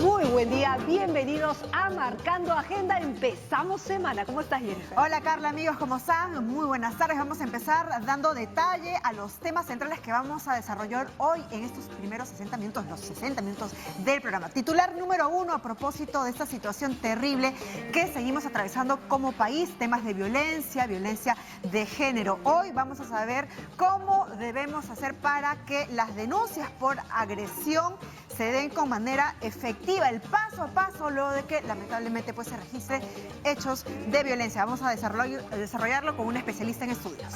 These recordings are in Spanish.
Muy buen día, bienvenidos a Marcando Agenda. Empezamos semana. ¿Cómo estás, Jennifer? Hola Carla, amigos, ¿cómo están? Muy buenas tardes. Vamos a empezar dando detalle a los temas centrales que vamos a desarrollar hoy en estos primeros 60 minutos, los 60 minutos del programa. Titular número 1 a propósito de esta situación terrible que seguimos atravesando como país, temas de violencia de género. Hoy vamos a saber cómo debemos hacer para que las denuncias por agresión se den con manera efectiva, el paso a paso, luego de que lamentablemente pues se registren hechos de violencia. Vamos a desarrollarlo con un especialista en estudios.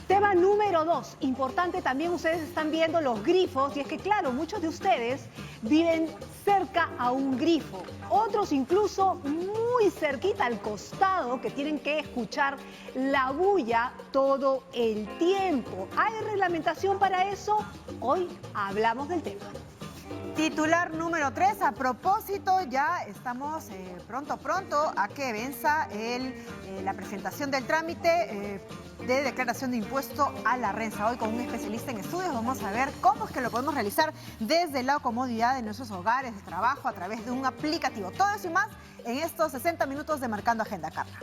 Tema número 2, importante también, ustedes están viendo los grifos, y es que claro, muchos de ustedes viven cerca a un grifo, otros incluso muy cerquita al costado, que tienen que escuchar la bulla todo el tiempo. ¿Hay reglamentación para eso? Hoy hablamos del tema. Titular número 3, a propósito, ya estamos pronto a que venza la presentación del trámite de declaración de impuesto a la renta. Hoy con un especialista en estudios vamos a ver cómo es que lo podemos realizar desde la comodidad de nuestros hogares, de trabajo, a través de un aplicativo. Todo eso y más en estos 60 minutos de Marcando Agenda, Carla.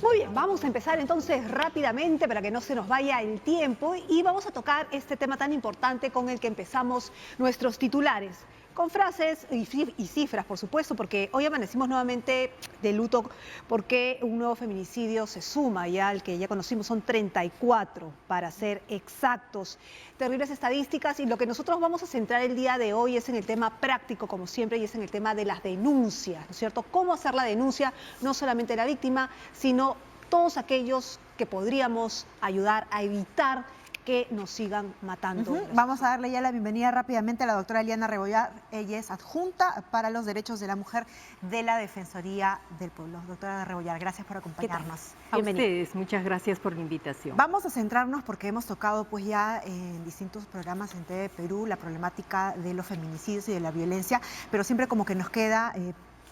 Muy bien, vamos a empezar entonces rápidamente para que no se nos vaya el tiempo y vamos a tocar este tema tan importante con el que empezamos nuestros titulares. Con frases y cifras, por supuesto, porque hoy amanecimos nuevamente de luto porque un nuevo feminicidio se suma ya al que ya conocimos, son 34 para ser exactos. Terribles estadísticas, y lo que nosotros vamos a centrar el día de hoy es en el tema práctico, como siempre, y es en el tema de las denuncias, ¿no es cierto? Cómo hacer la denuncia, no solamente de la víctima, sino todos aquellos que podríamos ayudar a evitar que nos sigan matando. Vamos a darle ya la bienvenida rápidamente a la doctora Eliana Rebollar. Ella es adjunta para los derechos de la mujer de la Defensoría del Pueblo. Doctora Rebollar, gracias por acompañarnos. A ustedes, muchas gracias por la invitación. Vamos a centrarnos porque hemos tocado pues ya en distintos programas en TV Perú la problemática de los feminicidios y de la violencia, pero siempre como que nos queda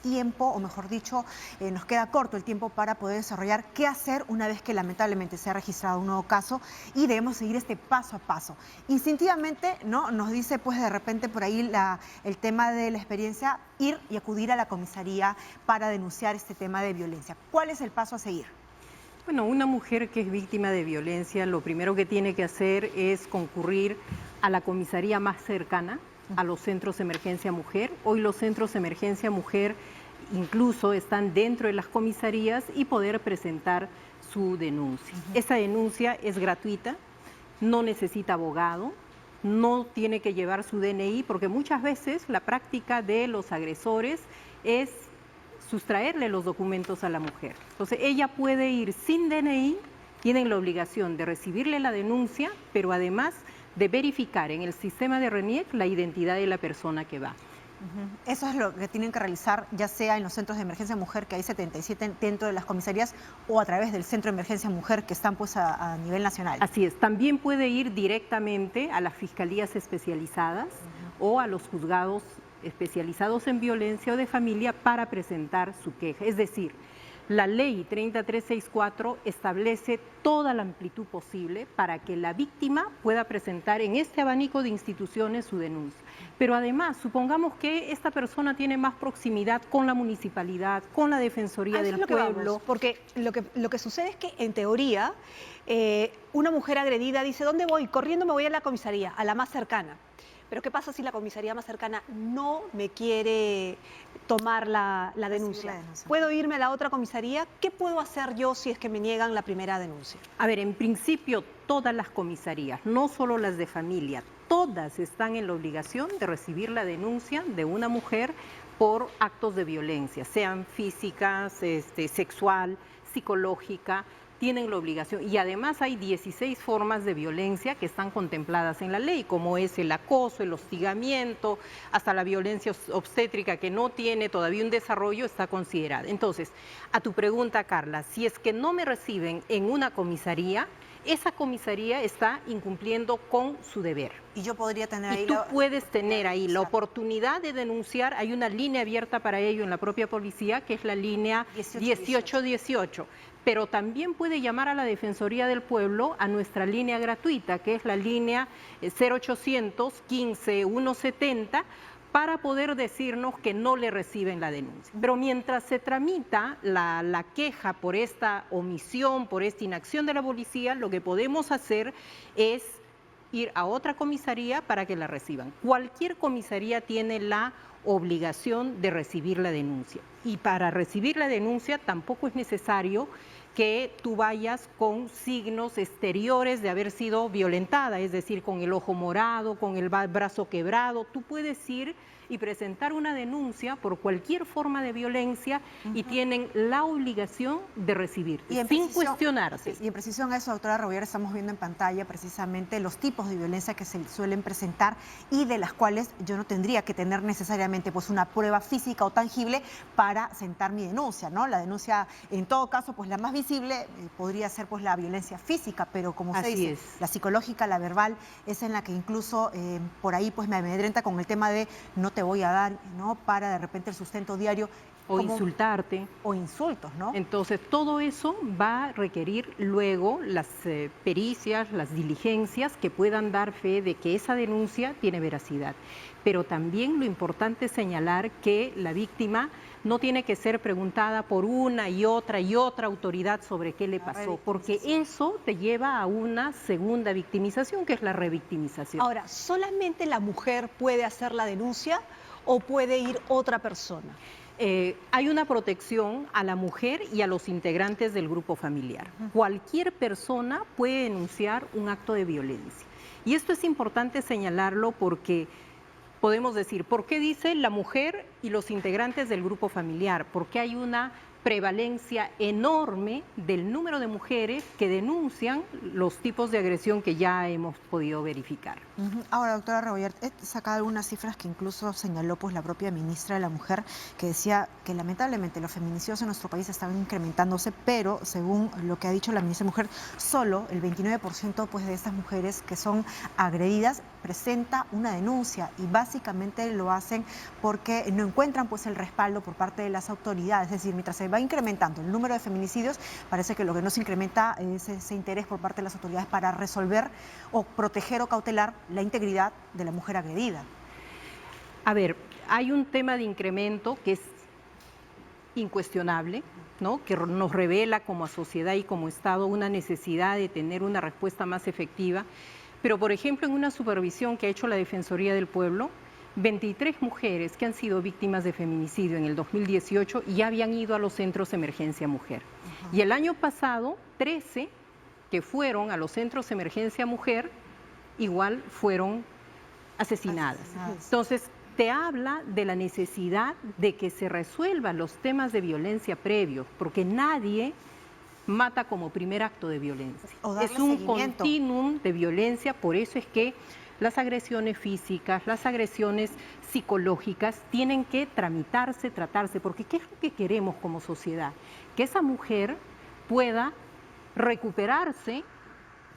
tiempo, o mejor dicho, nos queda corto el tiempo para poder desarrollar qué hacer una vez que lamentablemente se ha registrado un nuevo caso, y debemos seguir este paso a paso. Instintivamente, ¿no?, nos dice pues de repente por ahí el tema de la experiencia, ir y acudir a la comisaría para denunciar este tema de violencia. ¿Cuál es el paso a seguir? Bueno, una mujer que es víctima de violencia, lo primero que tiene que hacer es concurrir a la comisaría más cercana, a los centros de emergencia mujer. Hoy los centros de emergencia mujer incluso están dentro de las comisarías y poder presentar su denuncia. Esa denuncia es gratuita, no necesita abogado, no tiene que llevar su DNI, porque muchas veces la práctica de los agresores es sustraerle los documentos a la mujer. Entonces ella puede ir sin DNI, tienen la obligación de recibirle la denuncia, pero además de verificar en el sistema de RENIEC la identidad de la persona que va. Eso es lo que tienen que realizar, ya sea en los centros de emergencia mujer, que hay 77 dentro de las comisarías, o a través del centro de emergencia mujer que están pues a nivel nacional. Así es, también puede ir directamente a las fiscalías especializadas o a los juzgados especializados en violencia o de familia para presentar su queja. Es decir, la ley 3364 establece toda la amplitud posible para que la víctima pueda presentar en este abanico de instituciones su denuncia. Pero además, supongamos que esta persona tiene más proximidad con la municipalidad, con la Defensoría del Pueblo. Porque lo que sucede es que, en teoría, una mujer agredida dice, ¿dónde voy? Corriendo me voy a la comisaría, a la más cercana. Pero ¿qué pasa si la comisaría más cercana no me quiere tomar la denuncia? ¿Puedo irme a la otra comisaría? ¿Qué puedo hacer yo si es que me niegan la primera denuncia? A ver, en principio todas las comisarías, no solo las de familia, todas están en la obligación de recibir la denuncia de una mujer por actos de violencia, sean físicas, sexual, psicológica. Tienen la obligación, y además hay 16 formas de violencia que están contempladas en la ley, como es el acoso, el hostigamiento, hasta la violencia obstétrica, que no tiene todavía un desarrollo, está considerada. Entonces, a tu pregunta, Carla, si es que no me reciben en una comisaría, esa comisaría está incumpliendo con su deber. Y yo podría tener ahí... Y tú puedes tener ahí la oportunidad de denunciar. Hay una línea abierta para ello en la propia policía, que es la línea 1818. Pero también puede llamar a la Defensoría del Pueblo a nuestra línea gratuita, que es la línea 0800 15 170, para poder decirnos que no le reciben la denuncia. Pero mientras se tramita la queja por esta omisión, por esta inacción de la policía, lo que podemos hacer es ir a otra comisaría para que la reciban. Cualquier comisaría tiene la obligación de recibir la denuncia. Y para recibir la denuncia tampoco es necesario que tú vayas con signos exteriores de haber sido violentada, es decir, con el ojo morado, con el brazo quebrado. Tú puedes ir y presentar una denuncia por cualquier forma de violencia y tienen la obligación de recibir, sin cuestionarse. Y en precisión a eso, doctora Rebollar, estamos viendo en pantalla precisamente los tipos de violencia que se suelen presentar y de las cuales yo no tendría que tener necesariamente pues una prueba física o tangible para sentar mi denuncia, ¿no? La denuncia, en todo caso, pues la más visible podría ser pues la violencia física, pero como usted dice, la psicológica, la verbal, es en la que incluso por ahí pues me amedrenta con el tema de no te voy a dar, ¿no? Para de repente el sustento diario. O insultarte. O insultos, ¿no? Entonces, todo eso va a requerir luego las pericias, las diligencias que puedan dar fe de que esa denuncia tiene veracidad. Pero también lo importante es señalar que la víctima no tiene que ser preguntada por una y otra autoridad sobre qué le pasó, porque eso te lleva a una segunda victimización, que es la revictimización. Ahora, ¿solamente la mujer puede hacer la denuncia o puede ir otra persona? Hay una protección a la mujer y a los integrantes del grupo familiar. Cualquier persona puede denunciar un acto de violencia. Y esto es importante señalarlo porque podemos decir, ¿por qué dice la mujer y los integrantes del grupo familiar? Porque hay una prevalencia enorme del número de mujeres que denuncian los tipos de agresión que ya hemos podido verificar. Ahora, doctora Rebollar, he sacado algunas cifras que incluso señaló pues la propia ministra de la Mujer, que decía que lamentablemente los feminicidios en nuestro país estaban incrementándose, pero según lo que ha dicho la ministra de Mujer, solo el 29% pues de estas mujeres que son agredidas presenta una denuncia y básicamente lo hacen porque no encuentran pues el respaldo por parte de las autoridades. Es decir, mientras se va incrementando el número de feminicidios, parece que lo que no se incrementa es ese interés por parte de las autoridades para resolver o proteger o cautelar la integridad de la mujer agredida. A ver, hay un tema de incremento que es incuestionable, ¿no? Que nos revela como sociedad y como Estado una necesidad de tener una respuesta más efectiva. Pero, por ejemplo, en una supervisión que ha hecho la Defensoría del Pueblo, 23 mujeres que han sido víctimas de feminicidio en el 2018 ya habían ido a los centros de emergencia mujer. Y el año pasado, 13 que fueron a los centros de emergencia mujer igual fueron asesinadas. Entonces, te habla de la necesidad de que se resuelvan los temas de violencia previos, porque nadie mata como primer acto de violencia. Es un continuum de violencia, por eso es que las agresiones físicas, las agresiones psicológicas tienen que tramitarse, tratarse, porque ¿qué es lo que queremos como sociedad? Que esa mujer pueda recuperarse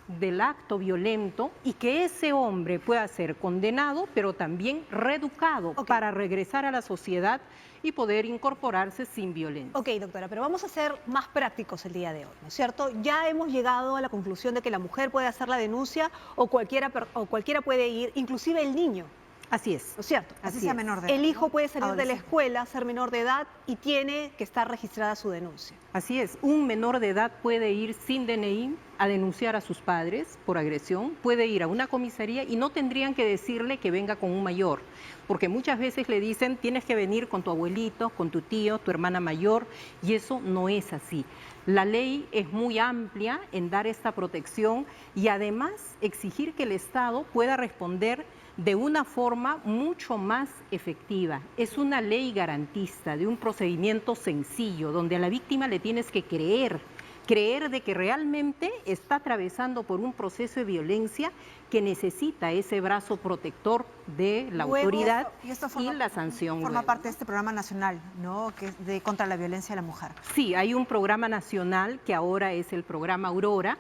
del acto violento y que ese hombre pueda ser condenado, pero también reeducado para regresar a la sociedad y poder incorporarse sin violencia. Ok, doctora, pero vamos a ser más prácticos el día de hoy, ¿no es cierto? Ya hemos llegado a la conclusión de que la mujer puede hacer la denuncia o cualquiera puede ir, inclusive el niño. Así es. ¿No es cierto? Así sea menor de edad. El hijo puede salir de la escuela, ser menor de edad y tiene que estar registrada su denuncia. Así es. Un menor de edad puede ir sin DNI a denunciar a sus padres por agresión, puede ir a una comisaría y no tendrían que decirle que venga con un mayor, porque muchas veces le dicen tienes que venir con tu abuelito, con tu tío, tu hermana mayor, y eso no es así. La ley es muy amplia en dar esta protección y además exigir que el Estado pueda responder de una forma mucho más efectiva. Es una ley garantista de un procedimiento sencillo, donde a la víctima le tienes que creer de que realmente está atravesando por un proceso de violencia que necesita ese brazo protector de la autoridad y la sanción. Forma parte de este programa nacional, ¿no? Que es contra la violencia de la mujer. Sí, hay un programa nacional que ahora es el programa Aurora.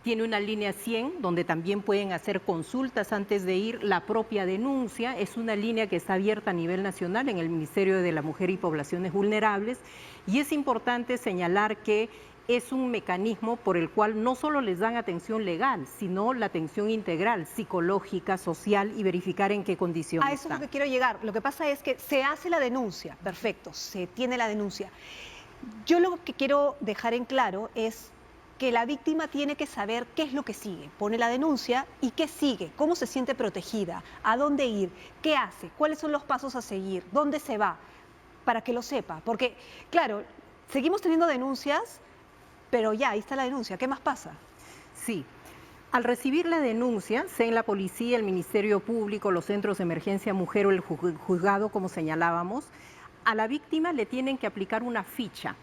tiene una línea 100 donde también pueden hacer consultas antes de ir, la propia denuncia, es una línea que está abierta a nivel nacional en el Ministerio de la Mujer y Poblaciones Vulnerables, y es importante señalar que es un mecanismo por el cual no solo les dan atención legal, sino la atención integral, psicológica, social y verificar en qué condiciones A eso es están. lo que quiero llegar. Lo que pasa es que se hace la denuncia, perfecto, se tiene la denuncia. Yo lo que quiero dejar en claro es que la víctima tiene que saber qué es lo que sigue. Pone la denuncia y qué sigue, cómo se siente protegida, a dónde ir, qué hace, cuáles son los pasos a seguir, dónde se va, para que lo sepa. Porque, claro, seguimos teniendo denuncias, pero ya, ahí está la denuncia. ¿Qué más pasa? Sí. Al recibir la denuncia, sea en la policía, el Ministerio Público, los centros de emergencia mujer o el juzgado, como señalábamos, a la víctima le tienen que aplicar una ficha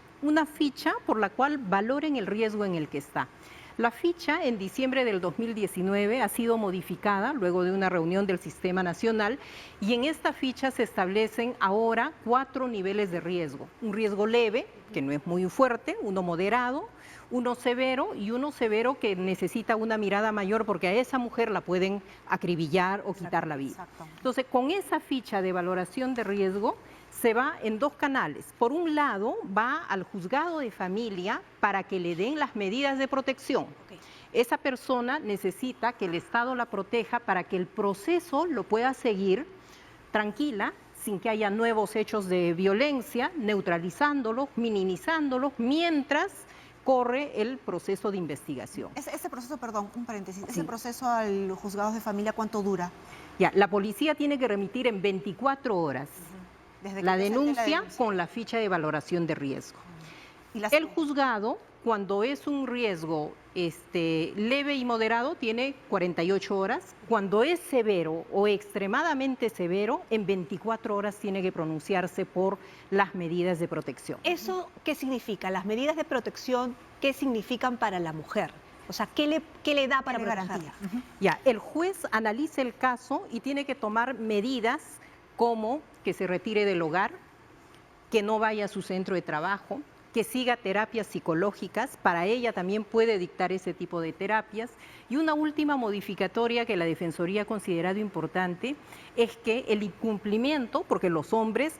por la cual valoren el riesgo en el que está. La ficha en diciembre del 2019 ha sido modificada luego de una reunión del Sistema Nacional y en esta ficha se establecen ahora 4 niveles de riesgo. Un riesgo leve, que no es muy fuerte, uno moderado, uno severo y uno severo que necesita una mirada mayor porque a esa mujer la pueden acribillar o quitar la vida. Exacto. Entonces, con esa ficha de valoración de riesgo se va en 2 canales. Por un lado, va al juzgado de familia para que le den las medidas de protección. Okay. Esa persona necesita que el Estado la proteja para que el proceso lo pueda seguir tranquila, sin que haya nuevos hechos de violencia, neutralizándolos, minimizándolos, mientras corre el proceso de investigación. Ese proceso, perdón, un paréntesis, Sí. ese proceso a los juzgados de familia, ¿cuánto dura? Ya, la policía tiene que remitir en 24 horas Desde que la presente denuncia con la ficha de valoración de riesgo. Y la- El juzgado, cuando es un riesgo leve y moderado, tiene 48 horas. Cuando es severo o extremadamente severo, en 24 horas tiene que pronunciarse por las medidas de protección. ¿Eso qué significa? Las medidas de protección, ¿qué significan para la mujer? O sea, ¿qué le da para ¿Qué le protegerla? garantía? Ya, el juez analiza el caso y tiene que tomar medidas como que se retire del hogar, que no vaya a su centro de trabajo, que siga terapias psicológicas, para ella también puede dictar ese tipo de terapias. Y una última modificatoria que la Defensoría ha considerado importante es que el incumplimiento, porque los hombres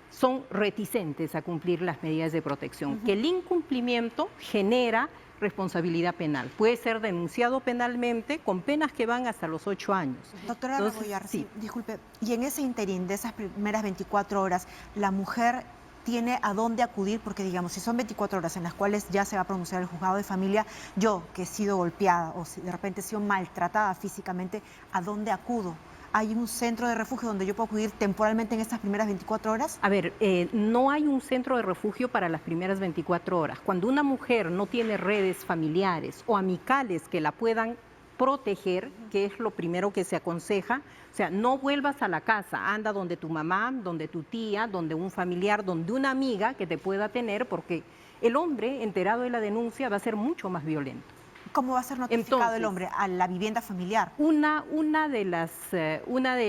son reticentes a cumplir las medidas de protección, que el incumplimiento genera responsabilidad penal. Puede ser denunciado penalmente con penas que van hasta los 8 años. Doctora Entonces, Rebollar, sí. disculpe, y en ese interín de esas primeras 24 horas, la mujer tiene a dónde acudir, porque digamos, si son 24 horas en las cuales ya se va a pronunciar el juzgado de familia, yo que he sido golpeada o si de repente he sido maltratada físicamente, ¿a dónde acudo? ¿Hay un centro de refugio donde yo puedo acudir temporalmente en estas primeras 24 horas? A ver, no hay un centro de refugio para las primeras 24 horas. Cuando una mujer no tiene redes familiares o amicales que la puedan proteger, que es lo primero que se aconseja, o sea, no vuelvas a la casa, anda donde tu mamá, donde tu tía, donde un familiar, donde una amiga que te pueda tener, porque el hombre enterado de la denuncia va a ser mucho más violento. ¿Cómo va a ser notificado Entonces, el hombre? A la vivienda familiar. Una de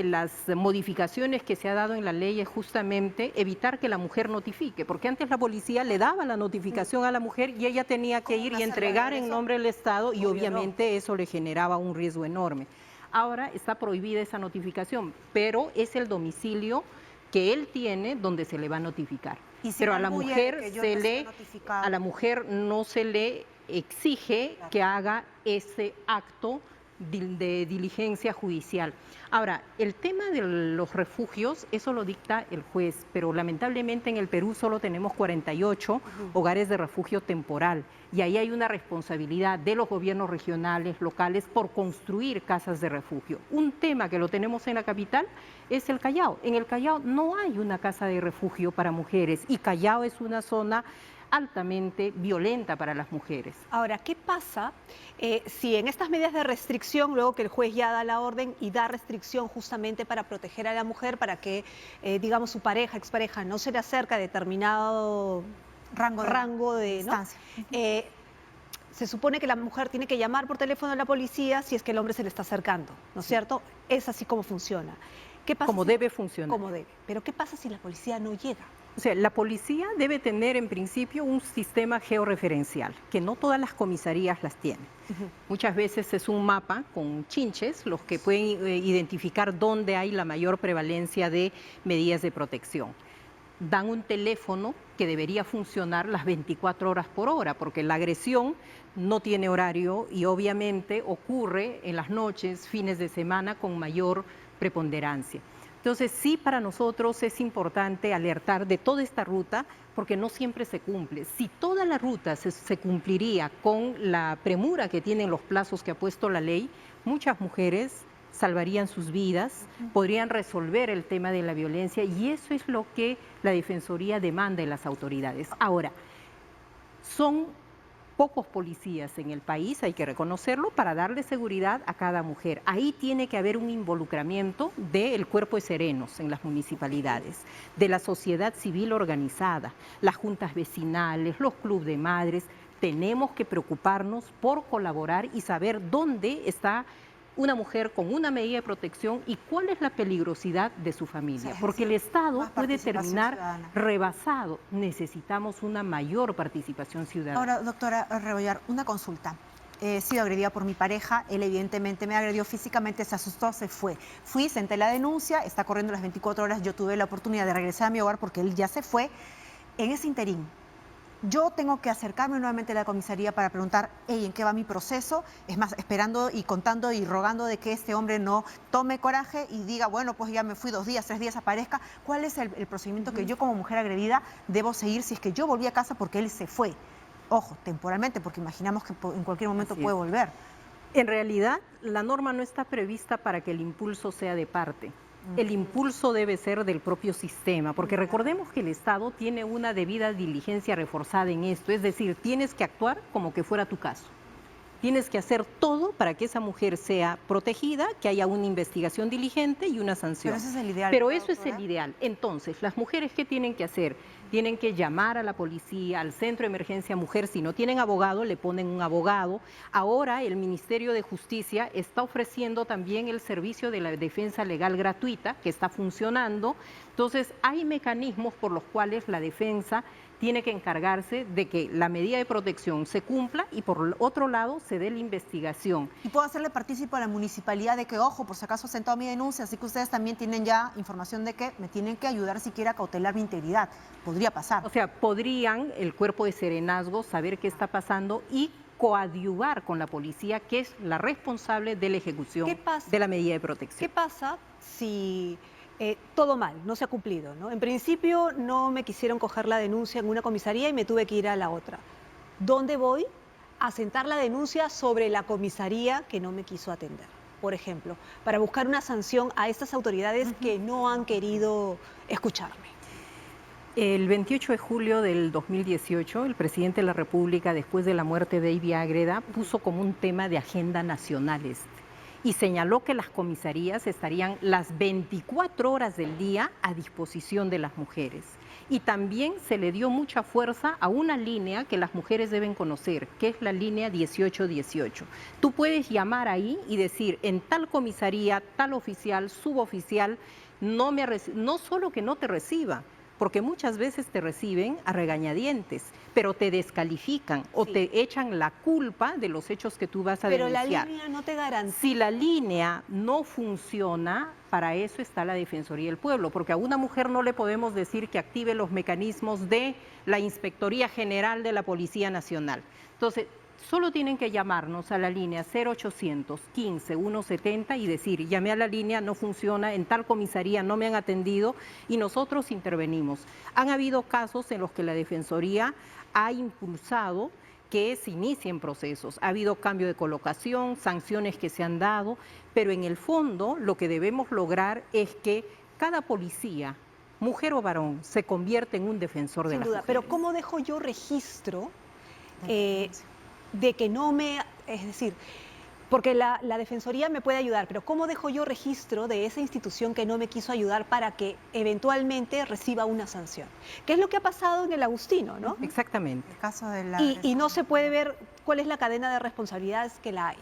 las modificaciones que se ha dado en la ley es justamente evitar que la mujer notifique, porque antes la policía le daba la notificación a la mujer y ella tenía que ¿Cómo ir no y hacerlo? entregar en Eso, nombre del Estado y obvio, obviamente eso le generaba un riesgo enorme. Ahora está prohibida esa notificación, pero es el domicilio que él tiene donde se le va a notificar. Y si Pero me a la arguye mujer de que yo se no le esté notificada. a la mujer no se le exige Claro. que haga ese acto de diligencia judicial. Ahora, el tema de los refugios, eso lo dicta el juez, pero lamentablemente en el Perú solo tenemos 48 hogares de refugio temporal y ahí hay una responsabilidad de los gobiernos regionales, locales, por construir casas de refugio. Un tema que lo tenemos en la capital es el Callao. En el Callao no hay una casa de refugio para mujeres y Callao es una zona altamente violenta para las mujeres. Ahora, ¿qué pasa si en estas medidas de restricción, luego que el juez ya da la orden y da restricción justamente para proteger a la mujer, para que, digamos, su pareja, expareja, no se le acerca a determinado rango de ¿no? distancia? Se supone que la mujer tiene que llamar por teléfono a la policía si es que el hombre se le está acercando, ¿no es cierto? Es así como funciona. ¿Qué pasa Como si- debe funcionar. Como debe. Pero ¿qué pasa si la policía no llega? O sea, la policía debe tener en principio un sistema georreferencial, que no todas las comisarías las tienen. Muchas veces es un mapa con chinches los que pueden identificar dónde hay la mayor prevalencia de medidas de protección. Dan un teléfono que debería funcionar las 24 horas por hora, porque la agresión no tiene horario y obviamente ocurre en las noches, fines de semana con mayor preponderancia. Entonces, sí, para nosotros es importante alertar de toda esta ruta porque no siempre se cumple. Si toda la ruta se cumpliría con la premura que tienen los plazos que ha puesto la ley, muchas mujeres salvarían sus vidas, podrían resolver el tema de la violencia y eso es lo que la Defensoría demanda de las autoridades. Ahora, son pocos policías en el país, hay que reconocerlo, para darle seguridad a cada mujer. Ahí tiene que haber un involucramiento del cuerpo de serenos en las municipalidades, de la sociedad civil organizada, las juntas vecinales, los clubes de madres. Tenemos que preocuparnos por colaborar y saber dónde está una mujer con una medida de protección y cuál es la peligrosidad de su familia, porque el Estado puede terminar rebasado. Necesitamos una mayor participación ciudadana. Ahora, doctora Rebollar, una consulta. He sido agredida por mi pareja, él evidentemente me agredió físicamente, se asustó, se fue. Fui, senté la denuncia, está corriendo las 24 horas, yo tuve la oportunidad de regresar a mi hogar porque él ya se fue. En ese interín, yo tengo que acercarme nuevamente a la comisaría para preguntar, hey, ¿en qué va mi proceso? Es más, esperando y contando y rogando de que este hombre no tome coraje y diga, bueno, pues ya me fui 2 días, 3 días, aparezca. ¿Cuál es el procedimiento que yo como mujer agredida debo seguir si es que yo volví a casa porque él se fue? Ojo, temporalmente, porque imaginamos que en cualquier momento puede volver. En realidad, la norma no está prevista para que el impulso sea de parte. El impulso debe ser del propio sistema, porque recordemos que el Estado tiene una debida diligencia reforzada en esto, es decir, tienes que actuar como que fuera tu caso. Tienes que hacer todo para que esa mujer sea protegida, que haya una investigación diligente y una sanción. Pero ese es el ideal. Pero eso es el ideal. Entonces, las mujeres, ¿qué tienen que hacer? Tienen que llamar a la policía, al Centro de Emergencia Mujer. Si no tienen abogado, le ponen un abogado. Ahora el Ministerio de Justicia está ofreciendo también el servicio de la defensa legal gratuita, que está funcionando. Entonces, hay mecanismos por los cuales la defensa tiene que encargarse de que la medida de protección se cumpla y por otro lado se dé la investigación. Y puedo hacerle partícipe a la municipalidad de que, ojo, por si acaso he sentado mi denuncia, así que ustedes también tienen ya información de que me tienen que ayudar siquiera a cautelar mi integridad. Podría pasar. O sea, podrían el cuerpo de serenazgo saber qué está pasando y coadyuvar con la policía, que es la responsable de la ejecución de la medida de protección. ¿Qué pasa si todo mal, no se ha cumplido, ¿no? En principio no me quisieron coger la denuncia en una comisaría y me tuve que ir a la otra. ¿Dónde voy? A sentar la denuncia sobre la comisaría que no me quiso atender, por ejemplo, para buscar una sanción a estas autoridades que no han querido escucharme. El 28 de julio del 2018, el presidente de la República, después de la muerte de Ibi Ágreda, puso como un tema de agenda nacional y señaló que las comisarías estarían las 24 horas del día a disposición de las mujeres. Y también se le dio mucha fuerza a una línea que las mujeres deben conocer, que es la línea 1818. Tú puedes llamar ahí y decir, en tal comisaría, tal oficial, suboficial, no solo que no te reciba, porque muchas veces te reciben a regañadientes, pero te descalifican o te echan la culpa de los hechos que tú vas a denunciar. Pero la línea no te garantiza. Si la línea no funciona, para eso está la Defensoría del Pueblo, porque a una mujer no le podemos decir que active los mecanismos de la Inspectoría General de la Policía Nacional. Entonces, solo tienen que llamarnos a la línea 0800 15 170 y decir, llamé a la línea, no funciona, en tal comisaría no me han atendido y nosotros intervenimos. Han habido casos en los que la Defensoría ha impulsado que se inicien procesos. Ha habido cambio de colocación, sanciones que se han dado, pero en el fondo lo que debemos lograr es que cada policía, mujer o varón, se convierta en un defensor de las mujeres. Pero ¿cómo dejo yo registro de que no me... Es decir, porque la Defensoría me puede ayudar, pero ¿cómo dejo yo registro de esa institución que no me quiso ayudar para que eventualmente reciba una sanción? ¿Qué es lo que ha pasado en el Agustino, no? Exactamente. El caso de y no se puede ver cuál es la cadena de responsabilidades que la hay.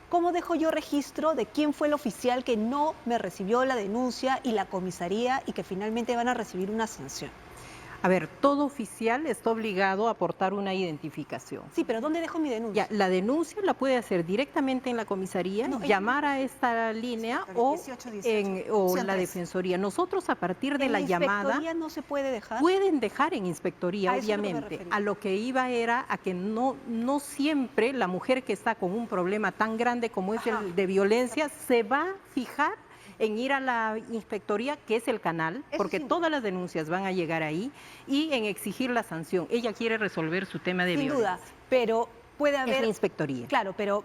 ¿Cómo dejo yo registro de quién fue el oficial que no me recibió la denuncia y la comisaría y que finalmente van a recibir una sanción? A ver, todo oficial está obligado a aportar una identificación. Sí, pero ¿dónde dejo mi denuncia? Ya, la denuncia la puede hacer directamente en la comisaría, llamar a esta línea o 18, en la defensoría. Nosotros a partir de ¿En la llamada... ¿En inspectoría no se puede dejar? Pueden dejar en inspectoría, A eso es lo que me obviamente. refería. A lo que iba era a que no siempre la mujer que está con un problema tan grande como es el de violencia se va a fijar en ir a la inspectoría, que es el canal, Eso porque sin todas las denuncias van a llegar ahí, y en exigir la sanción. Ella quiere resolver su tema de Sin violencia. duda, pero puede haber... Es la inspectoría. Claro, pero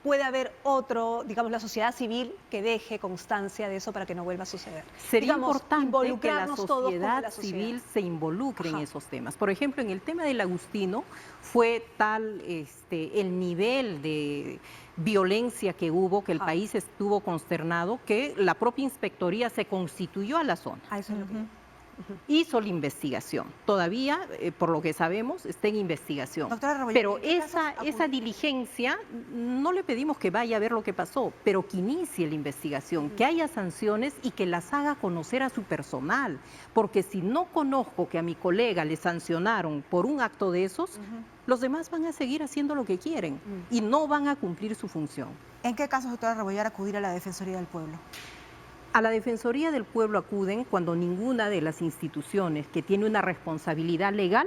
puede haber otro, digamos, la sociedad civil que deje constancia de eso para que no vuelva a suceder. Sería Digamos, importante que la involucrarnos todos como sociedad la sociedad. civil se involucre en Ajá. esos temas. Por ejemplo, en el tema del Agustino fue tal el nivel de violencia que hubo, que el Ajá. país estuvo consternado, que la propia inspectoría se constituyó a la zona. A eso es lo que... Hizo la investigación. Todavía, por lo que sabemos, está en investigación. Doctora Rebolledo, Pero ¿en qué casos esa diligencia, no le pedimos que vaya a ver lo que pasó, pero que inicie la investigación, que haya sanciones y que las haga conocer a su personal. Porque si no conozco que a mi colega le sancionaron por un acto de esos, los demás van a seguir haciendo lo que quieren y no van a cumplir su función. ¿En qué casos, doctora Rebollar, acudir a la Defensoría del Pueblo? A la Defensoría del Pueblo acuden cuando ninguna de las instituciones que tiene una responsabilidad legal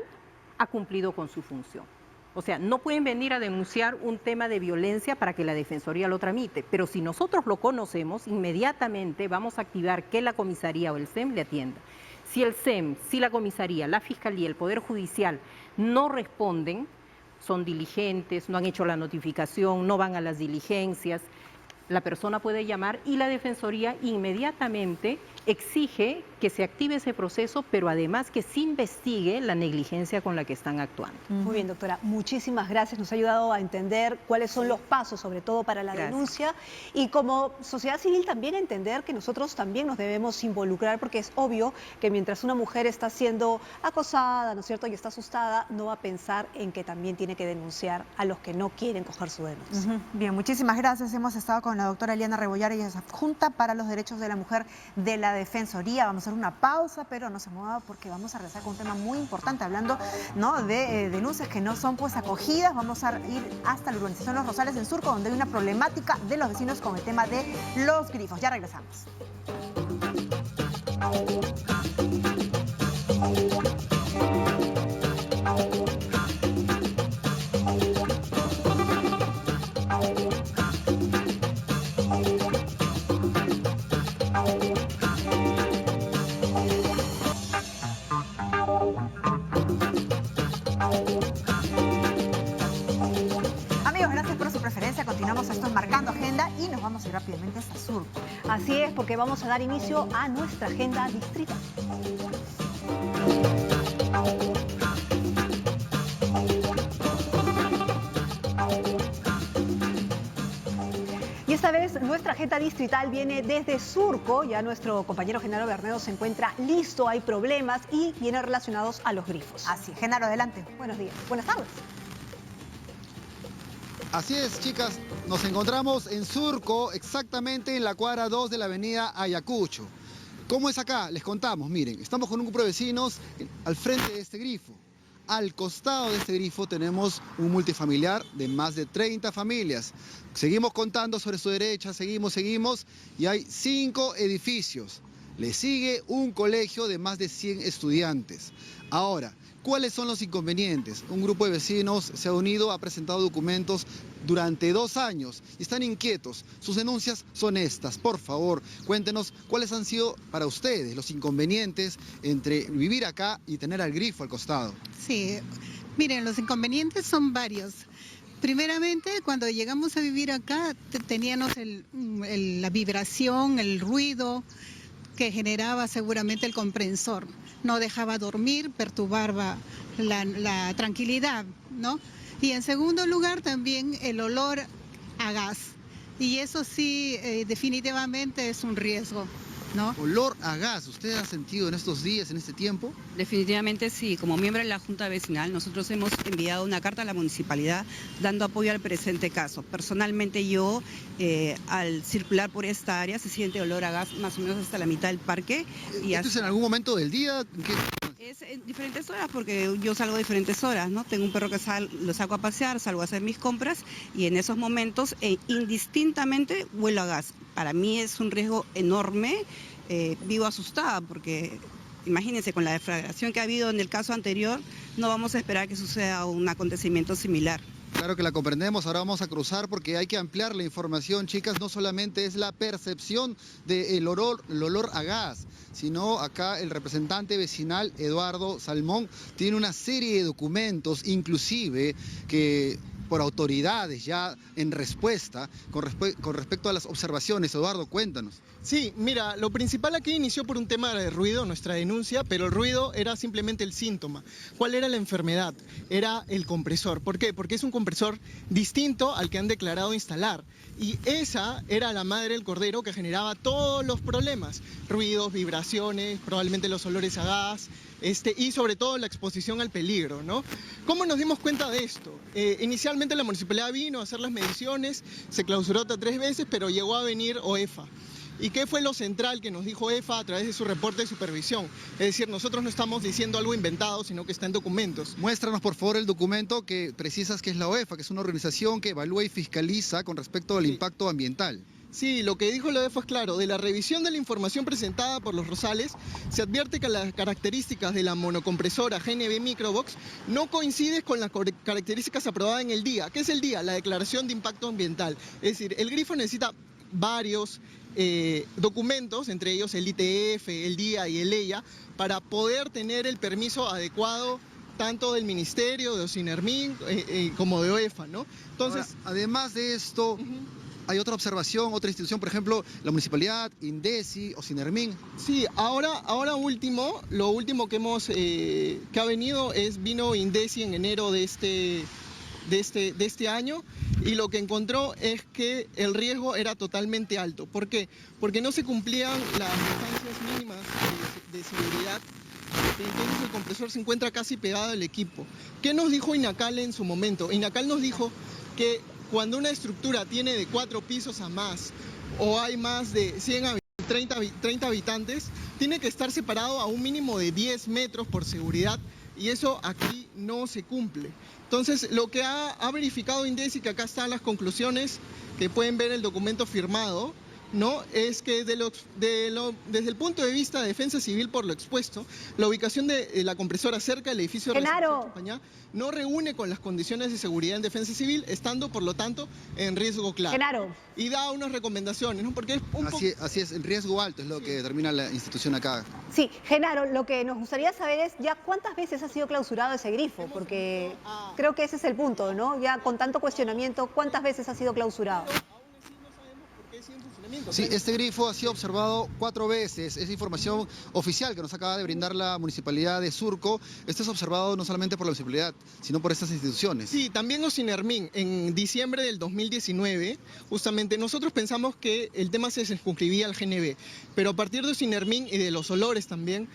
ha cumplido con su función. O sea, no pueden venir a denunciar un tema de violencia para que la Defensoría lo tramite, pero si nosotros lo conocemos, inmediatamente vamos a activar que la comisaría o el SEM le atienda. Si el SEM, si la comisaría, la Fiscalía, el Poder Judicial no responden, son diligentes, no han hecho la notificación, no van a las diligencias, la persona puede llamar y la Defensoría inmediatamente exige que se active ese proceso, pero además que se investigue la negligencia con la que están actuando. Muy bien, doctora. Muchísimas gracias. Nos ha ayudado a entender cuáles son los pasos, sobre todo para la Gracias. denuncia. Y como sociedad civil también entender que nosotros también nos debemos involucrar, porque es obvio que mientras una mujer está siendo acosada, ¿no es cierto?, y está asustada, no va a pensar en que también tiene que denunciar a los que no quieren coger su denuncia. Bien, muchísimas gracias. Hemos estado con la doctora Eliana Rebollar, ella es adjunta para los derechos de la mujer de la Defensoría. Vamos a hacer una pausa, pero no se mueva porque vamos a regresar con un tema muy importante, hablando, ¿no?, de denuncias que no son pues acogidas. Vamos a ir hasta la urbanización Los Rosales en Surco, donde hay una problemática de los vecinos con el tema de los grifos. Ya regresamos. Amigos, gracias por su preferencia. Continuamos esto Marcando Agenda y nos vamos a ir rápidamente hasta Surco. Así es, porque vamos a dar inicio a nuestra agenda distrital. Y esta vez nuestra agenda distrital viene desde Surco. Ya nuestro compañero Genaro Bernedo se encuentra listo, hay problemas y viene relacionados a los grifos. Así, Genaro, adelante. Buenos días, buenas tardes. Así es, chicas, nos encontramos en Surco, exactamente en la cuadra 2 de la avenida Ayacucho. ¿Cómo es acá? Les contamos, miren, estamos con un grupo de vecinos al frente de este grifo. Al costado de este grifo tenemos un multifamiliar de más de 30 familias. Seguimos contando sobre su derecha, seguimos, y hay 5 edificios. Le sigue un colegio de más de 100 estudiantes. Ahora, ¿cuáles son los inconvenientes? Un grupo de vecinos se ha unido, ha presentado documentos durante 2 años y están inquietos. Sus denuncias son estas. Por favor, cuéntenos cuáles han sido para ustedes los inconvenientes entre vivir acá y tener al grifo al costado. Sí, miren, los inconvenientes son varios. Primeramente, cuando llegamos a vivir acá, teníamos la vibración, el ruido que generaba seguramente el comprensor. No dejaba dormir, perturbaba la tranquilidad, ¿no? Y en segundo lugar también el olor a gas. Y eso sí, definitivamente es un riesgo, ¿no? Olor a gas, ¿usted ha sentido en estos días, en este tiempo? Definitivamente sí, como miembro de la Junta Vecinal, nosotros hemos enviado una carta a la municipalidad dando apoyo al presente caso. Personalmente yo, al circular por esta área, se siente olor a gas más o menos hasta la mitad del parque. ¿Esto es en algún momento del día? Es en diferentes horas porque yo salgo a diferentes horas, ¿no? Tengo un perro que lo saco a pasear, salgo a hacer mis compras y en esos momentos indistintamente huelo a gas. Para mí es un riesgo enorme, vivo asustada porque imagínense con la deflagración que ha habido en el caso anterior, no vamos a esperar que suceda un acontecimiento similar. Claro que la comprendemos, ahora vamos a cruzar porque hay que ampliar la información, chicas, no solamente es la percepción del olor a gas, sino acá el representante vecinal Eduardo Salmón tiene una serie de documentos, inclusive que por autoridades ya en respuesta con respecto a las observaciones. Eduardo, cuéntanos. Sí, mira, lo principal aquí inició por un tema de ruido, nuestra denuncia, pero el ruido era simplemente el síntoma. ¿Cuál era la enfermedad? Era el compresor. ¿Por qué? Porque es un compresor distinto al que han declarado instalar. Y esa era la madre del cordero que generaba todos los problemas. Ruidos, vibraciones, probablemente los olores a gas, y sobre todo la exposición al peligro, ¿no? ¿Cómo nos dimos cuenta de esto? Inicialmente la municipalidad vino a hacer las mediciones, se clausuró hasta 3 veces, pero llegó a venir OEFA. ¿Y qué fue lo central que nos dijo EFA a través de su reporte de supervisión? Es decir, nosotros no estamos diciendo algo inventado, sino que está en documentos. Muéstranos, por favor, el documento que precisas que es la OEFA, que es una organización que evalúa y fiscaliza con respecto al impacto ambiental. Sí, lo que dijo la OEFA es claro. De la revisión de la información presentada por los Rosales, se advierte que las características de la monocompresora GNB Microbox no coinciden con las características aprobadas en el día. ¿Qué es el día? La declaración de impacto ambiental. Es decir, el grifo necesita varios documentos, entre ellos el ITF, el DIA y el EIA, para poder tener el permiso adecuado tanto del Ministerio, de Ocinermin, como de OEFA, ¿no? Entonces, ahora, además de esto, ¿hay otra observación, otra institución, por ejemplo, la municipalidad, INDECI, Ocinermin? Sí, ahora último, lo último que ha venido vino INDECI en enero de este año, y lo que encontró es que el riesgo era totalmente alto. ¿Por qué? Porque no se cumplían las distancias mínimas de seguridad. Entonces el compresor se encuentra casi pegado al equipo. ¿Qué nos dijo INACAL en su momento? INACAL nos dijo que cuando una estructura tiene de 4 pisos a más o hay más de 100 a 30 habitantes, tiene que estar separado a un mínimo de 10 metros por seguridad, y eso aquí no se cumple. Entonces, lo que ha verificado INDECI, que acá están las conclusiones, que pueden ver el documento firmado, ¿no? Es que desde el punto de vista de defensa civil por lo expuesto, la ubicación de la compresora cerca del edificio de Champañá no reúne con las condiciones de seguridad en defensa civil, estando por lo tanto en riesgo claro. Genaro. Y da unas recomendaciones, ¿no? Porque es así es, en riesgo alto es lo que determina la institución acá. Sí, Genaro, lo que nos gustaría saber es ya cuántas veces ha sido clausurado ese grifo, porque creo que ese es el punto, ¿no? Ya con tanto cuestionamiento, ¿cuántas veces ha sido clausurado? Sí, este grifo ha sido observado 4 veces. Es información oficial que nos acaba de brindar la Municipalidad de Surco. Esto es observado no solamente por la municipalidad, sino por estas instituciones. Sí, también Ocinermin, en diciembre del 2019, justamente nosotros pensamos que el tema se circunscribía al GNB, pero a partir de Ocinermin y de los olores también,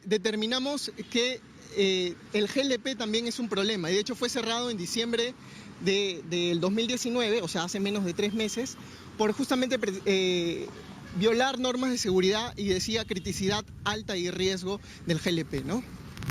determinamos que el GLP también es un problema, y de hecho fue cerrado en diciembre del 2019, o sea, hace menos de 3 meses, por justamente violar normas de seguridad, y decía criticidad alta y riesgo del GLP, ¿no?